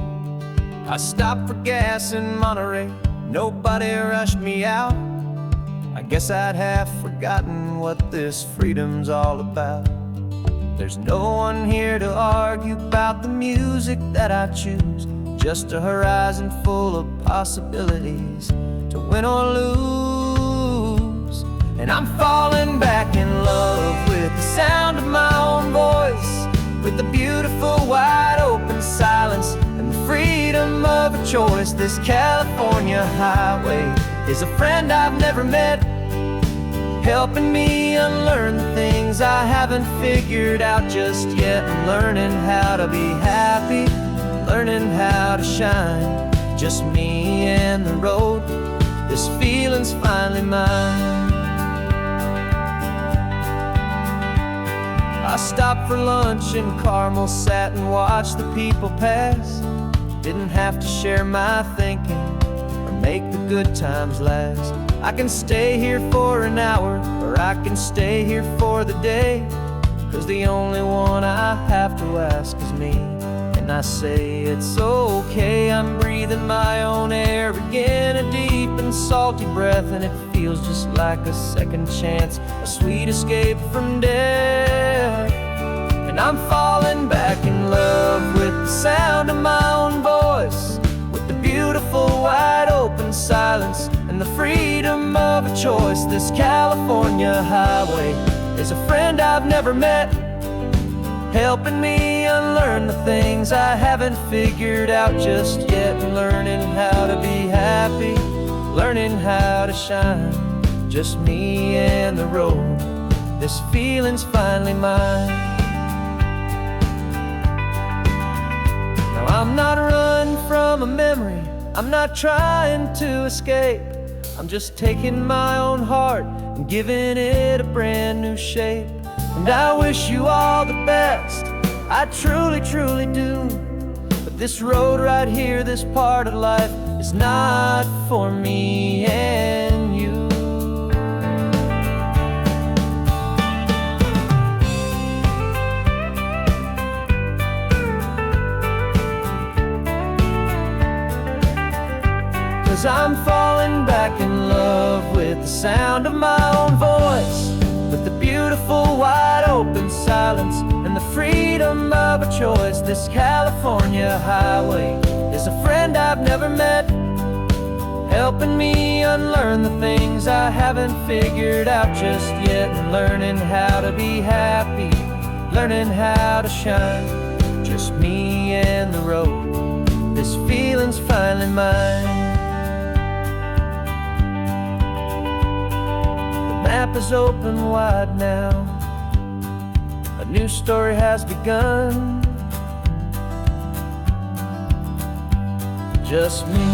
I stopped for gas in Monterey, nobody rushed me out. I guess I'd have forgotten what this freedom's all about. There's no one here to argue about the music that I choose, just a horizon full of possibilities to win or lose. And I'm falling back in love with the sound of my own voice, with the beautiful wide open silence and the freedom of a choice. This California highway is a friend I've never met, helping me unlearn the things I haven't figured out just yet. I'm learning how to be happy, learning how to shine, just me and the road. This feeling's finally mine. I stopped for lunch in Carmel, sat and watched the people pass. Didn't have to share my thinking or make the good times last. I can stay here for an hour, or I can stay here for the day, 'cause the only one I have to ask is me. And I say it's okay, I'm breathing my own air again, a deep and salty breath, and it feels just like a second chance, a sweet escape from death. And I'm falling back in love with the sound of my own voice, with the beautiful wide open silence and the freedom of a choice. This California highway is a friend I've never met, helping me unlearn the things I haven't figured out just yet. Learning how to be happy, learning how to shine, just me and the road. This feeling's finally mine. Now I'm not running from a memory, I'm not trying to escape. I'm just taking my own heart and giving it a brand new shape. And I wish you all the best, I truly, truly do. But this road right here, this part of life, is not for me and you. 'Cause I'm falling back in love with the sound of my own voice, with the beautiful wide open silence and the freedom of a choice. This California highway is a friend I've never met, helping me unlearn the things I haven't figured out just yet. And learning how to be happy, learning how to shine, just me and the road. This feeling's finally mine. The map is open wide now, a new story has begun, just me.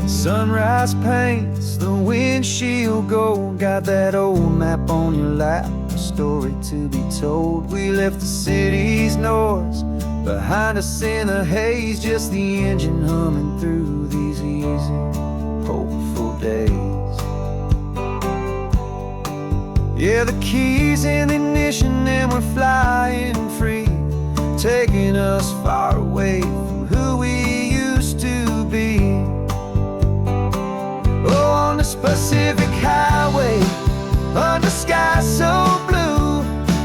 Sunrise paints the windshield gold, got that old map on your lap, a story to be told. We left the city's noise behind us in the haze, just the engine humming through these easy, hopeful days. Yeah, the keys in the ignition and we're flying free, taking us far away from who we used to be. Oh, on this Pacific highway, under sky so blue,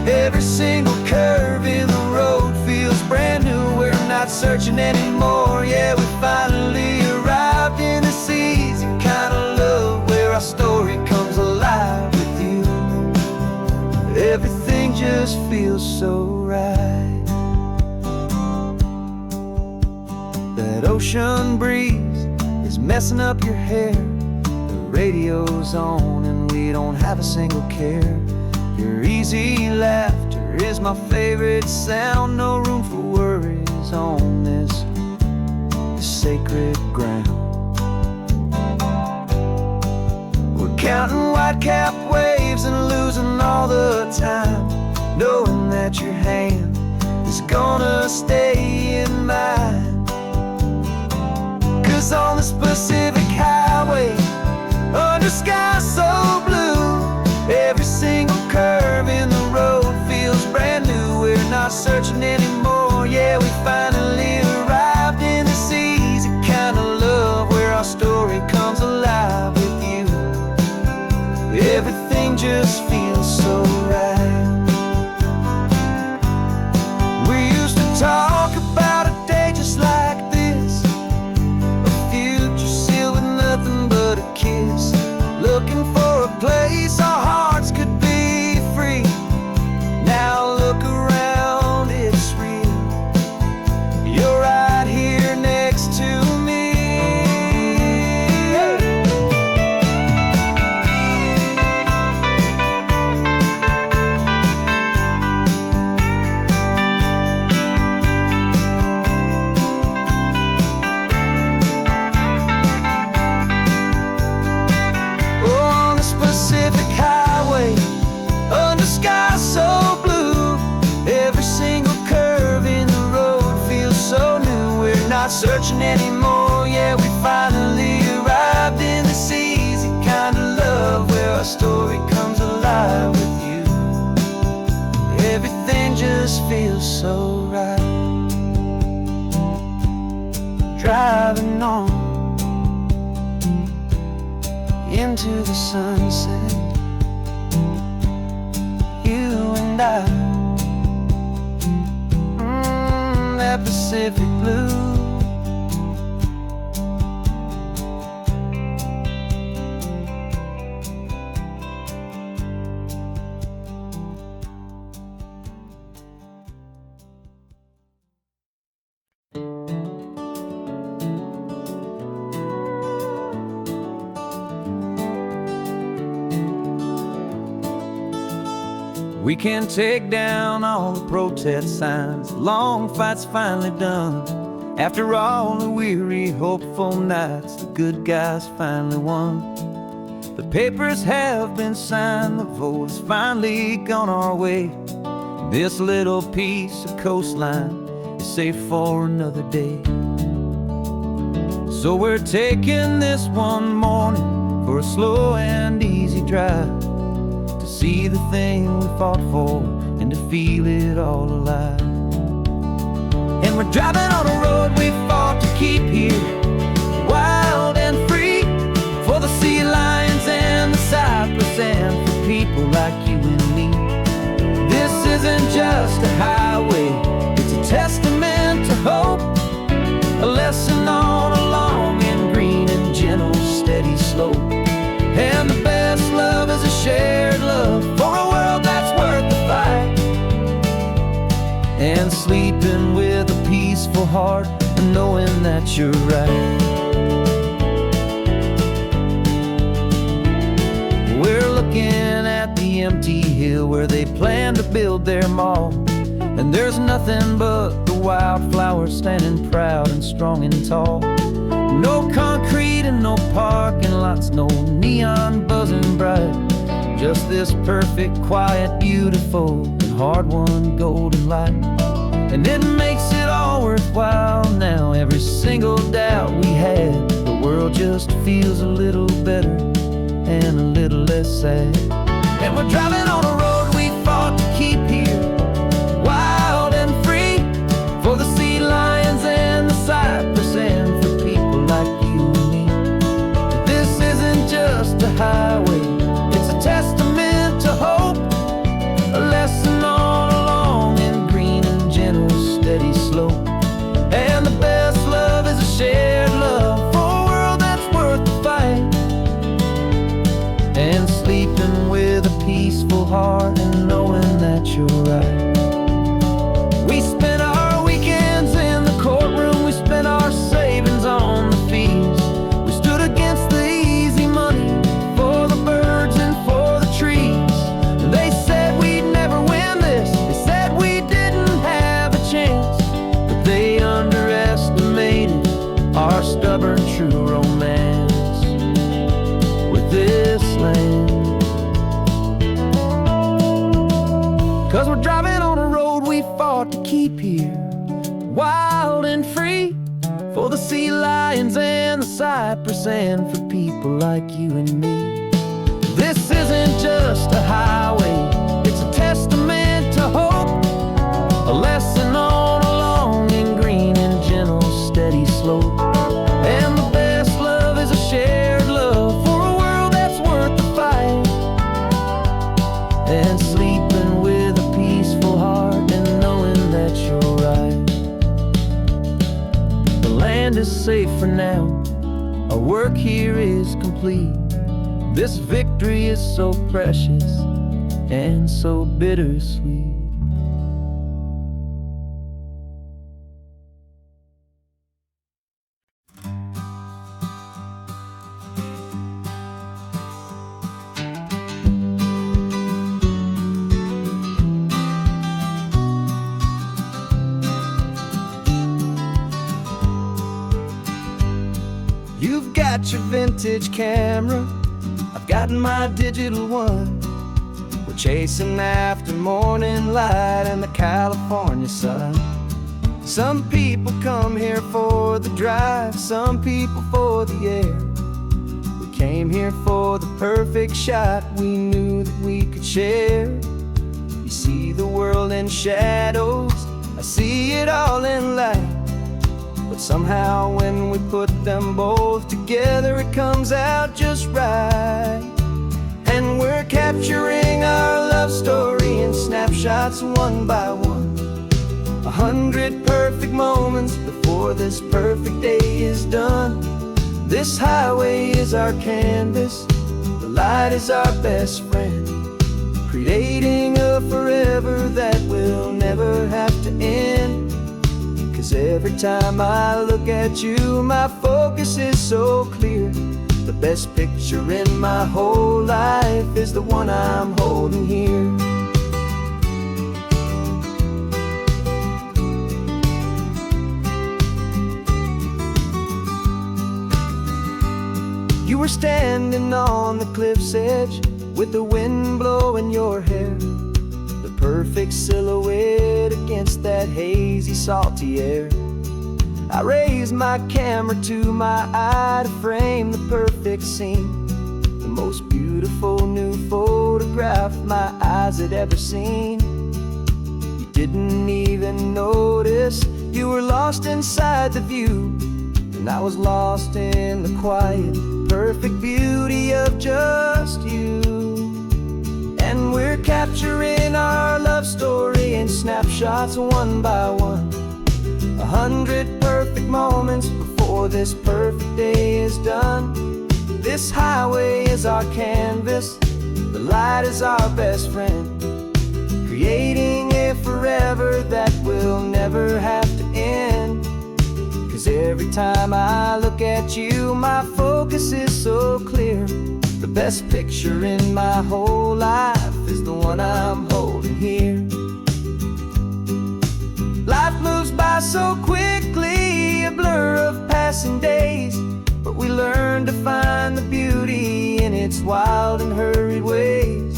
every single curve in the road feels brand new. We're not searching anymore, yeah, we finally arrived in this easy kind of love, where our story comes alive with you. Everything just feels so right. That ocean breeze is messing up your hair, radio's on and we don't have a single care. Your easy laughter is my favorite sound, no room for worries on this sacred ground. We're counting white-capped waves and losing all the time, knowing that your hand is gonna stay in mine. 'Cause on this Pacific highway, under sky so blue, every single curve in the road feels brand new. We're not searching anymore, yeah, we finally arrived in this easy kind of love, where our story comes alive with you. Everything just feels so right. We used to talk about a day just like this, a future sealed with nothing but a kiss, looking for a place our hearts could be free. Now look around, it's real. You're right here next to me. On this Pacific highway, under sky so blue, every single curve in the road feels so new. We're not searching anymore, yeah, we finally arrived in this easy kind of love, where our story comes alive with you. Everything just feels so right. Driving on into the sunset, you and I, that Pacific blue. We can take down all the protest signs, long fight's finally done. After all the weary, hopeful nights, the good guys finally won. The papers have been signed, the vote has finally gone our way. This little piece of coastline is safe for another day. So we're taking this one morning for a slow and easy drive, to see the thing we fought for and to feel it all alive. And we're driving on a road we fought to keep here, wild and free, for the sea lions and the cypress and for people like you and me. This isn't just a highway, it's a testament to hope, a lesson on a long and green and gentle steady slope. And the best love is a shared love for a world that's worth the fight, and sleeping with a peaceful heart and knowing that you're right. We're looking at the empty hill where they plan to build their mall, and there's nothing but the wildflowers standing proud and strong and tall. No concrete and no parking lots, no neon buzzing bright, just this perfect, quiet, beautiful, and hard-won golden light. And it makes it all worthwhile now, every single doubt we had. The world just feels a little better and a little less sad. And we're driving on a road we fought to keep here, wild and free, for the sea lions and the cypress and for people like you and me. This isn't just a highway, it's a testament to hope, a lesson on a long and green and gentle steady slope. And the best love is a shared love for a world that's worth the fight, and sleeping with a peaceful heart road we fought to keep here, wild and free, for the sea lions and the cypress, and for people like you and me. This isn't just a highway, it's a testament to hope, a lesson on a long and green and gentle steady slope. And the best love is a shared love for a world that's worth the fight, and sleeping with a peaceful heart and knowing that you're right. The land is safe for now, our work here is complete. This victory is so precious and so bittersweet. You've got your vintage camera, I've got my digital one. We're chasing after morning light and the California sun. Some people come here for the drive, some people for the air. We came here for the perfect shot we knew that we could share. You see the world in shadows, I see it all in light. But somehow when we put them both together, it comes out just right. And we're capturing our love story in snapshots one by one. 100 perfect moments before this perfect day is done. This highway is our canvas, the light is our best friend, creating a forever that will never have to end. 'Cause every time I look at you, my focus is so clear. The best picture in my whole life is the one I'm holding here. You were standing on the cliff's edge with the wind blowing your hair, the perfect silhouette against that hazy, salty air. I raised my camera to my eye to frame the perfect scene, the most beautiful new photograph my eyes had ever seen. You didn't even notice you were lost inside the view, and I was lost in the quiet, perfect beauty of just you. And we're capturing our love story in snapshots one by one. 100 perfect moments before this perfect day is done. This highway is our canvas, the light is our best friend, creating a forever that will never have to end. 'Cause every time I look at you, my focus is so clear. The best picture in my whole life is the one I'm holding here. Life moves by so quickly, a blur of passing days, but we learn to find the beauty in its wild and hurried ways.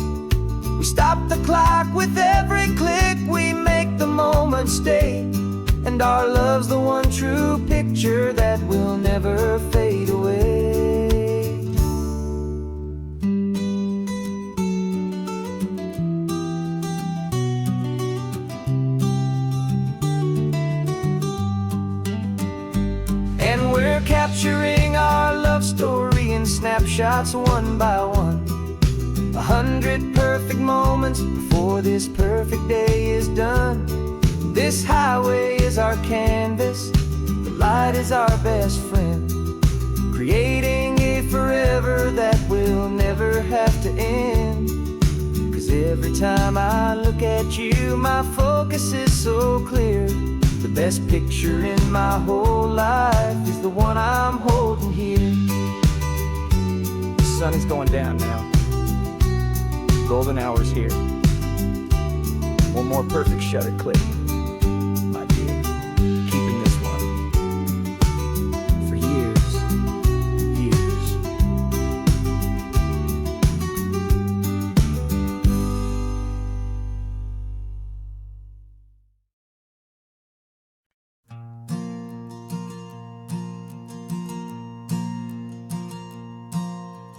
We stop the clock with every click, we make the moment stay, and our love's the one true picture that will never fade away. We're capturing our love story in snapshots one by one. 100 perfect moments before this perfect day is done. This highway is our canvas, the light is our best friend, creating a forever that will never have to end. 'Cause every time I look at you, my focus is so clear. The best picture in my whole life is the one I'm holding here. The sun is going down now. Golden hour's here. One more perfect shutter click.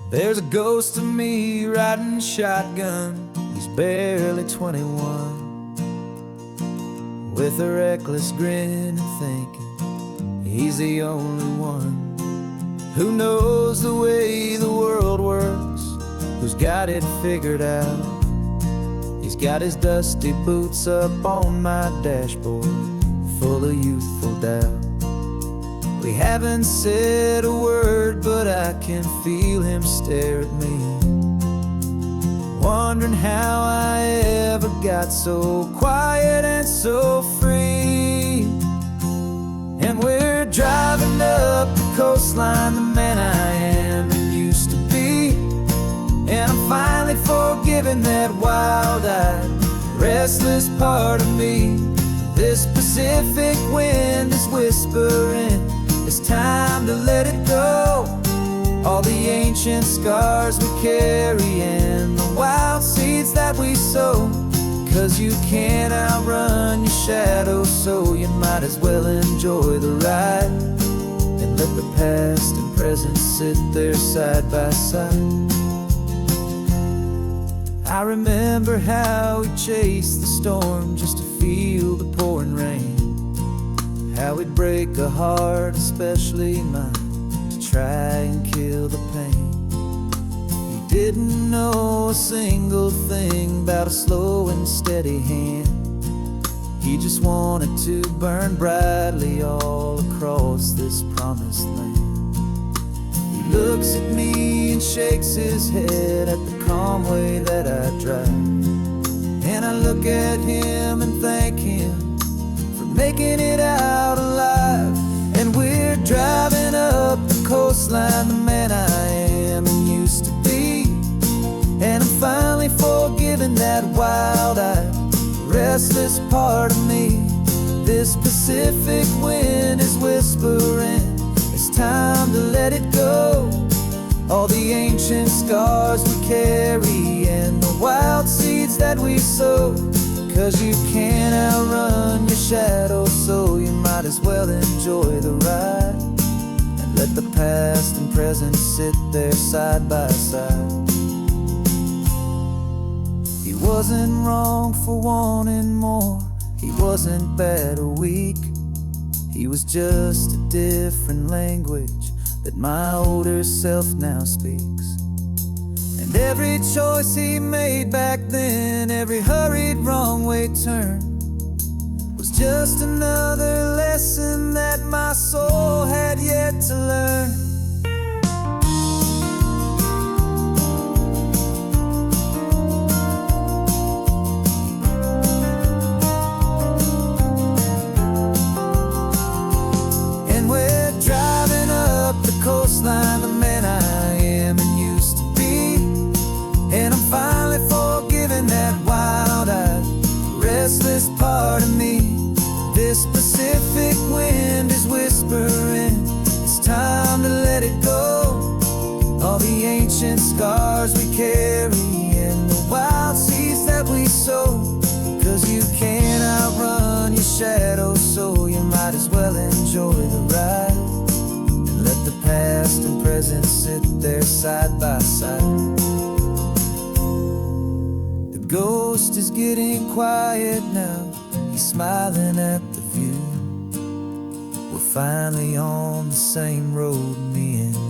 There's a ghost of me riding shotgun. He's barely 21, with a reckless grin and thinking he's the only one who knows the way the world works, who's got it figured out. He's got his dusty boots up on my dashboard, full of youthful doubt. We haven't said a word, but I can feel him stare at me, wondering how I ever got so quiet and so free. And we're driving up the coastline, the man I am and used to be. And I'm finally forgiving that wild-eyed, restless part of me. This Pacific wind is whispering, it's time to let it go. All the ancient scars we carry and the wild seeds that we sow. 'Cause you can't outrun your shadow, so you might as well enjoy the ride and let the past and present sit there side by side. I remember how we chased the storm just to feel the pouring rain, how we'd break a heart, especially mine, to try and kill the pain. We didn't know a single thing about a slow and steady hand. He just wanted to burn brightly all across this promised land. He looks at me and shakes his head at the calm way that I drive, and I look at him and thank him for making it out alive. And we're driving up the coastline, the man I am and used to be. And I'm finally forgiving that wild-eyed, restless part of me. This Pacific wind is whispering, it's time to let it go. All the ancient scars we carry and the wild seeds that we sow. 'Cause you can't outrun your shadow, so you might as well enjoy the ride and let the past and present sit there side by side. He wasn't wrong for wanting more, he wasn't bad or weak. He was just a different language that my older self now speaks. And every choice he made back then, every hurried wrong way turn, was just another lesson that my soul had yet to learn. And we're driving up the coastline, the man I am and used to be. And I'm finally forgiving that wild-eyed, restless part of me. This Pacific wind is whispering, it's time to let it go. All the ancient scars we carry and the wild seeds that we sow. 'Cause you can't outrun your shadow, so you might as well enjoy the ride and let the past and present sit there side by side. The ghost is getting quiet now, he's smiling at the view. We're finally on the same road, me and you.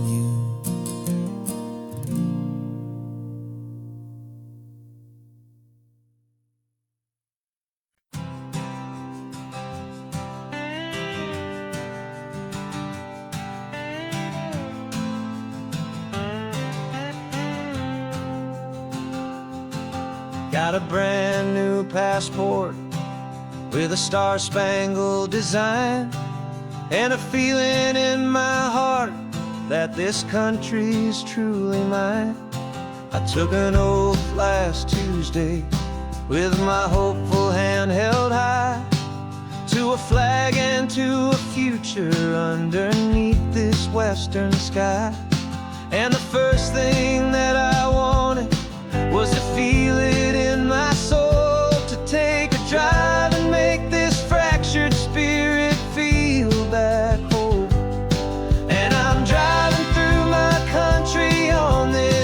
Got a brand new passport with a star-spangled design, and a feeling in my heart that this country's truly mine. I took an oath last Tuesday with my hopeful hand held high, to a flag and to a future underneath this western sky. And the first thing that I wanted was to feel it in my soul, to take a drive and make this fractured spirit feel back home. And I'm driving through my country on this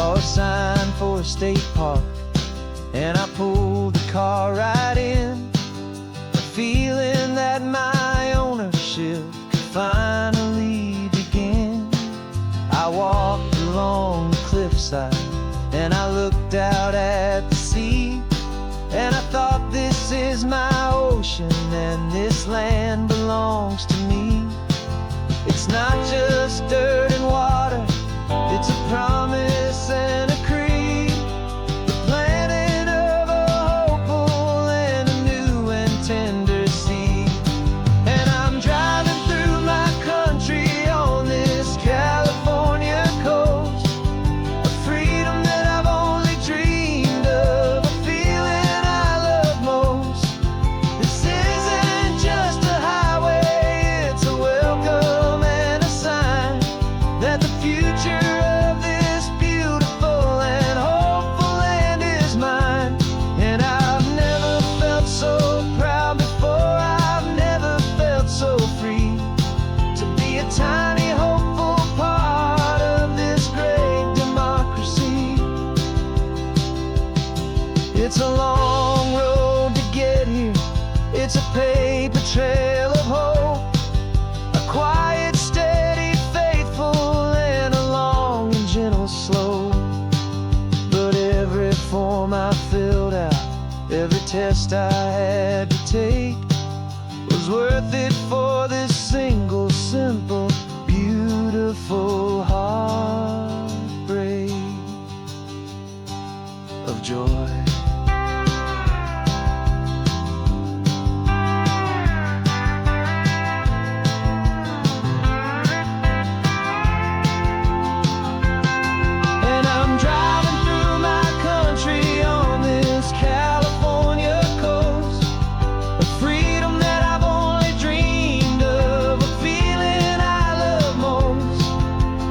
saw a sign for a state park, and I pulled the car right in, feeling that my ownership could finally begin. I walked along the cliffside and I looked out at the sea, and I thought, this is my ocean and this land belongs to me. It's not just dirt and water, it's a promise and a creed, the planting of a hopeful and a new and tender seed. And I'm driving through my country on this California coast, a freedom that I've only dreamed of, a feeling I love most. This isn't just a highway, it's a welcome and a sign that the future of this beautiful and hopeful land is mine. And I've never felt so proud before, I've never felt so free to be a tiny hopeful part of this great democracy. It's a long road to get here, it's a paper trail of hope, a quiet, steady, faithful, and a long and gentle slope. But every form I filled out, every test I had to take, was worth it for this single, simple, beautiful heartbreak of joy. And I'm driving through my country on this California coast, a freedom that I've only dreamed of, a feeling I love most.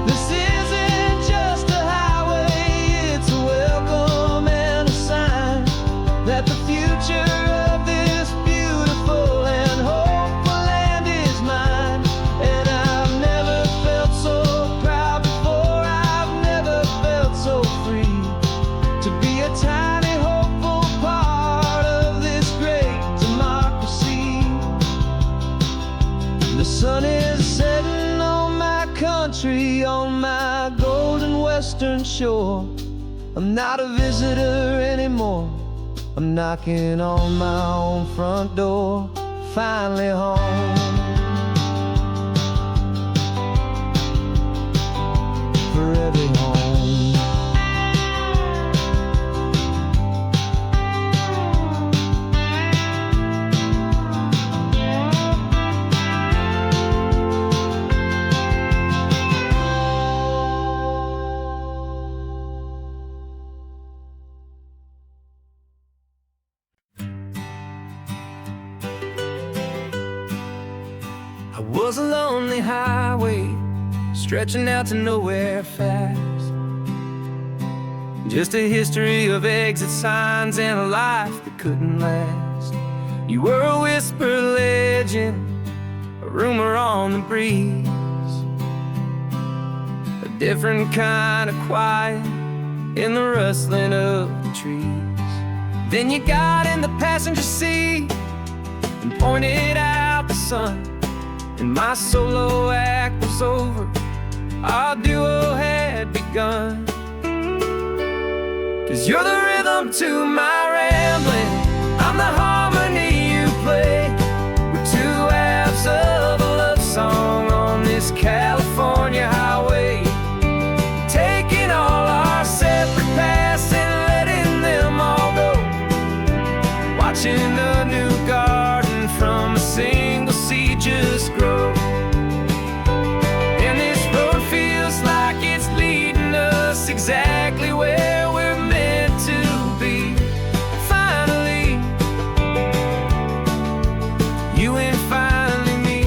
This isn't just a highway, it's a welcome and a sign that the future of this beautiful and hopeful land is mine. And I've never felt so proud before, I've never felt so free to be a tiny hopeful part of this great democracy. The sun is setting on my country, on my golden western shore. I'm not a visitor anymore, I'm knocking on my own front door, finally home. Forever home. I was a lonely highway, stretching out to nowhere fast. Just a history of exit signs and a life that couldn't last. You were a whisper legend, a rumor on the breeze, a different kind of quiet in the rustling of the trees. Then you got in the passenger seat and pointed out the sun, and my solo act was over, our duo had begun. 'Cause you're the rhythm to my rambling, I'm the harmony you play. We're two halves of a love song on this California highway, taking all our separate paths and letting them all go, watching a new garden from a single seed just grow. And this road feels like it's leading us exactly where we're meant to be. Finally, you and finally me.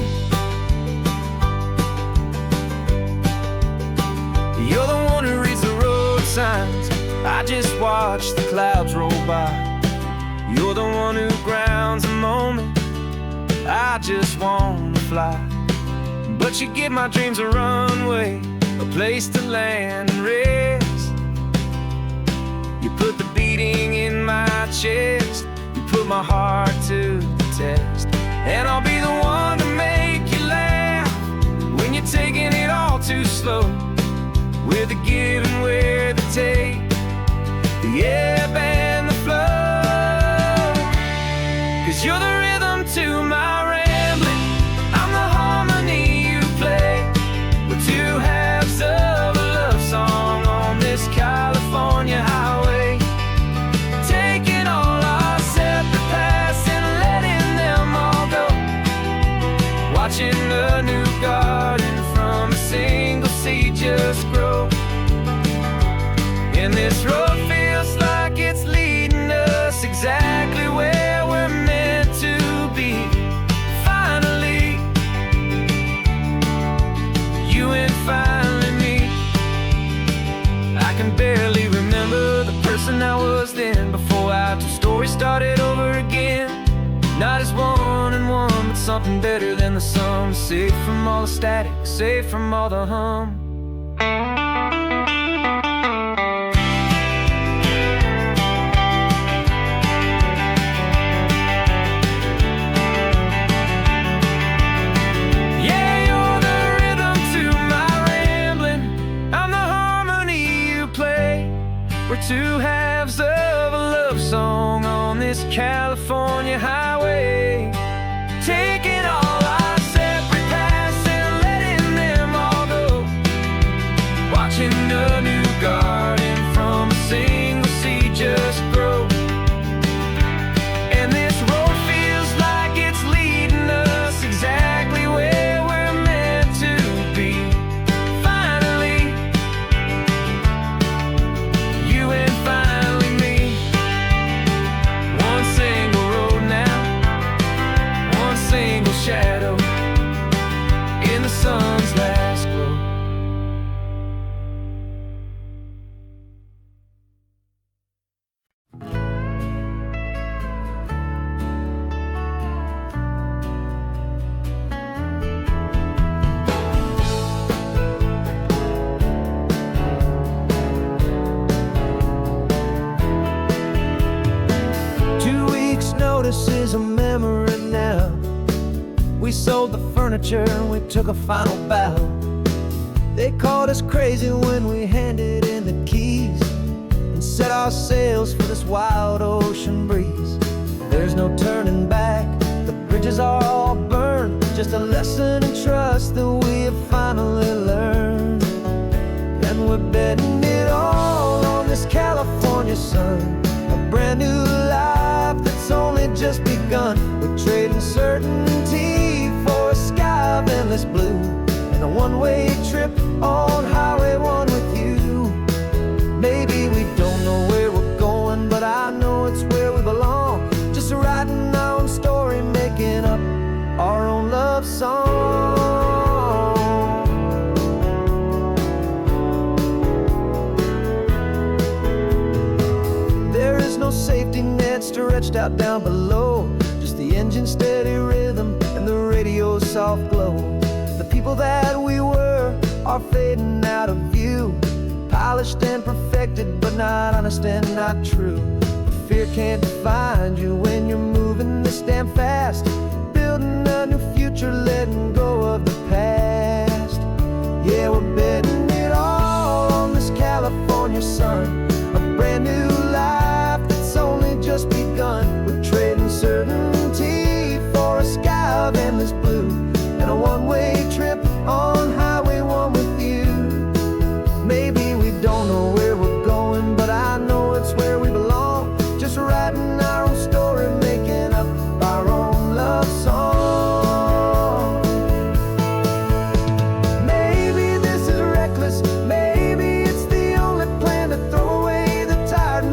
You're the one who reads the road signs, I just watch the clouds roll by. You're the one who grounds the moment, I just wanna fly. But you give my dreams a runway, a place to land and rest. chest. You put my heart to the test, and I'll be the one to make you laugh when you're taking it all too slow. With the give and with the take, the ebb and the flow. 'Cause you're the rhythm to my rambling, I'm the harmony you play. We're two halves of a love song on this California highway, taking all our separate paths and letting them all go. Watching a new garden from a single seed just grow. And this road feels like it's leading us exactly where we're meant to be. Finally, you and finally me. I can barely remember the person I was then, before our two stories started over again. Not as one and one, but something better than the sum. Safe from all the static, safe from all the hum. We're two halves of a love song on this California highway, taking all our separate paths and letting them all go. Watching a new garden from a single seed just grow. And this road feels like it's leading us exactly where we're meant to be. Finally, you and finally me. One single road now, one single shadow in the sun's last glow. Notice is a memory now. We sold the furniture and we took a final bow. They called us crazy when we handed in the keys and set our sails for this wild ocean breeze. There's no turning back, the bridges are all burned. Just a lesson in trust that we have finally learned. And we're betting it all on this California sun, a brand new life that's only just begun. We're trading certainty for a sky of endless blue, and a one-way trip on Highway 1 with you. Maybe we don't know where we're going, but I know it's where we belong. Just writing our own story, making up our own love song. There is no safety net stretched out down below, just the engine's steady rhythm and the radio's soft glow. The people that we were are fading out of view, polished and perfected, but not honest and not true. Fear can't find you when you're moving this damn fast, building a new future, letting go of the past. Yeah, we're betting it all on this California sun, a brand new life that's only just begun. We're trading certainty for a sky of endless blue, and a one-way trip on Highway 1 with you. Maybe we don't know where we're going, but I know it's where we belong. Just writing our own story, making up our own love song. Maybe this is reckless, maybe it's the only plan to throw away the tired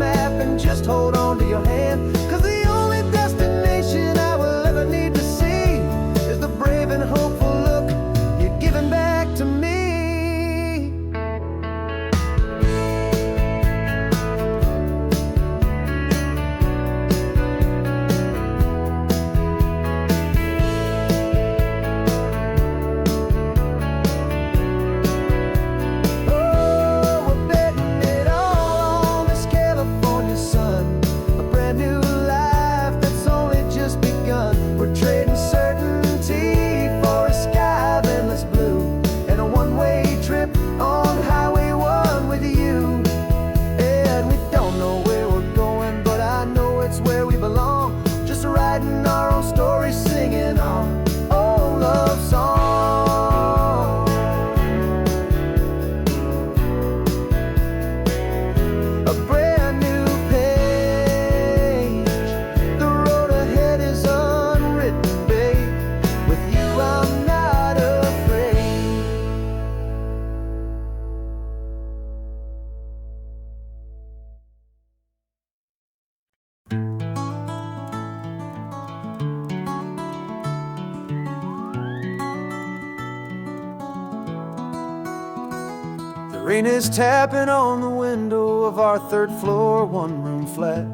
Rain is tapping on the window of our third floor, one-room flat.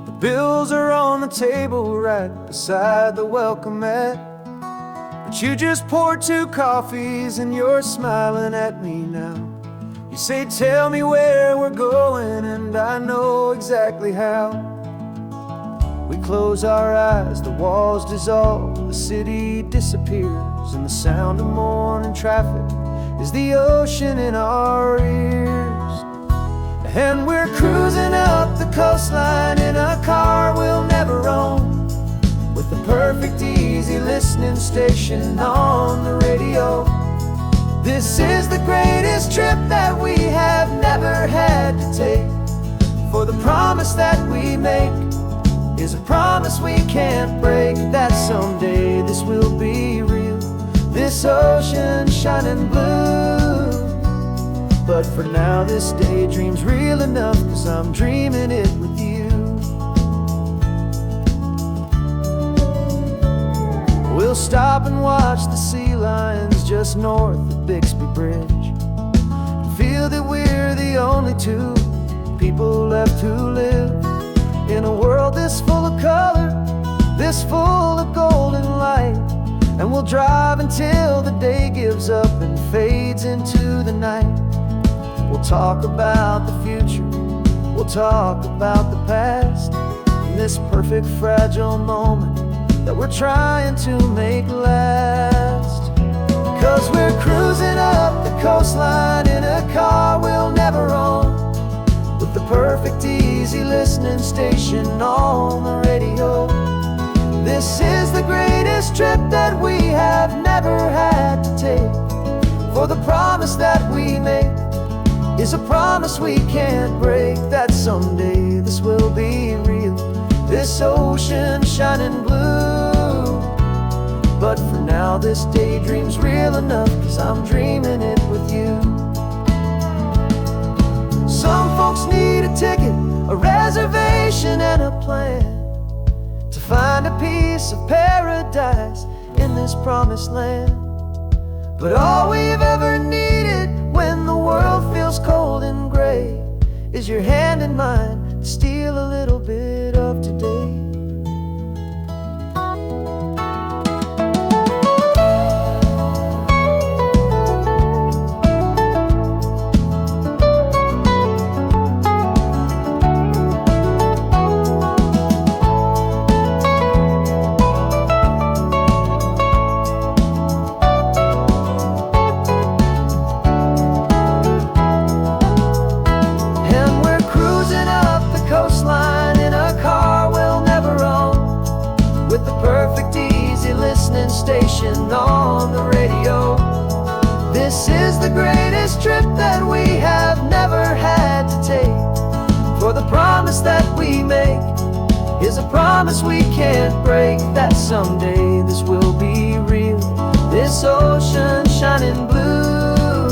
The bills are on the table right beside the welcome mat. But you just poured 2 coffees and you're smiling at me now. You say, tell me where we're going, and I know exactly how. We close our eyes, the walls dissolve, the city disappears, and the sound of morning traffic is the ocean in our ears. And we're cruising up the coastline in a car we'll never own, with the perfect easy listening station on the radio. This is the greatest trip that we have never had to take, for the promise that we make is a promise we can't break, that someday this will be real, this ocean shining blue. But for now this daydream's real enough, 'cause I'm dreaming it with you. We'll stop and watch the sea lions just north of Bixby Bridge, and feel that we're the only 2 people left who live in a world this full of color, this full of golden light. And we'll drive until the day gives up and fades into the night. We'll talk about the future, we'll talk about the past, in this perfect fragile moment that we're trying to make last. 'Cause we're cruising up the coastline in a car we'll never own, with the perfect easy listening station on the radio. This is the greatest trip that we have never had to take, for the promise that we make is a promise we can't break, that someday this will be real, this ocean shining blue. But for now this daydream's real enough, 'cause I'm dreaming it with you. Some folks need a ticket, a reservation and a plan to find a piece of paradise in this promised land. But all we've ever needed when the world feels cold and gray is your hand in mine to steal a little bit of today. Station on the radio. This is the greatest trip that we have never had to take, for the promise that we make is a promise we can't break, that someday this will be real, this ocean shining blue.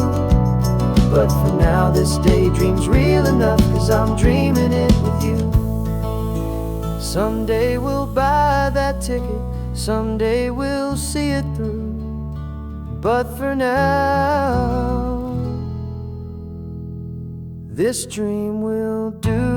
But for now this daydream's real enough, 'cause I'm dreaming it with you. Someday we'll buy that ticket, someday we'll see it through. But for now, this dream will do.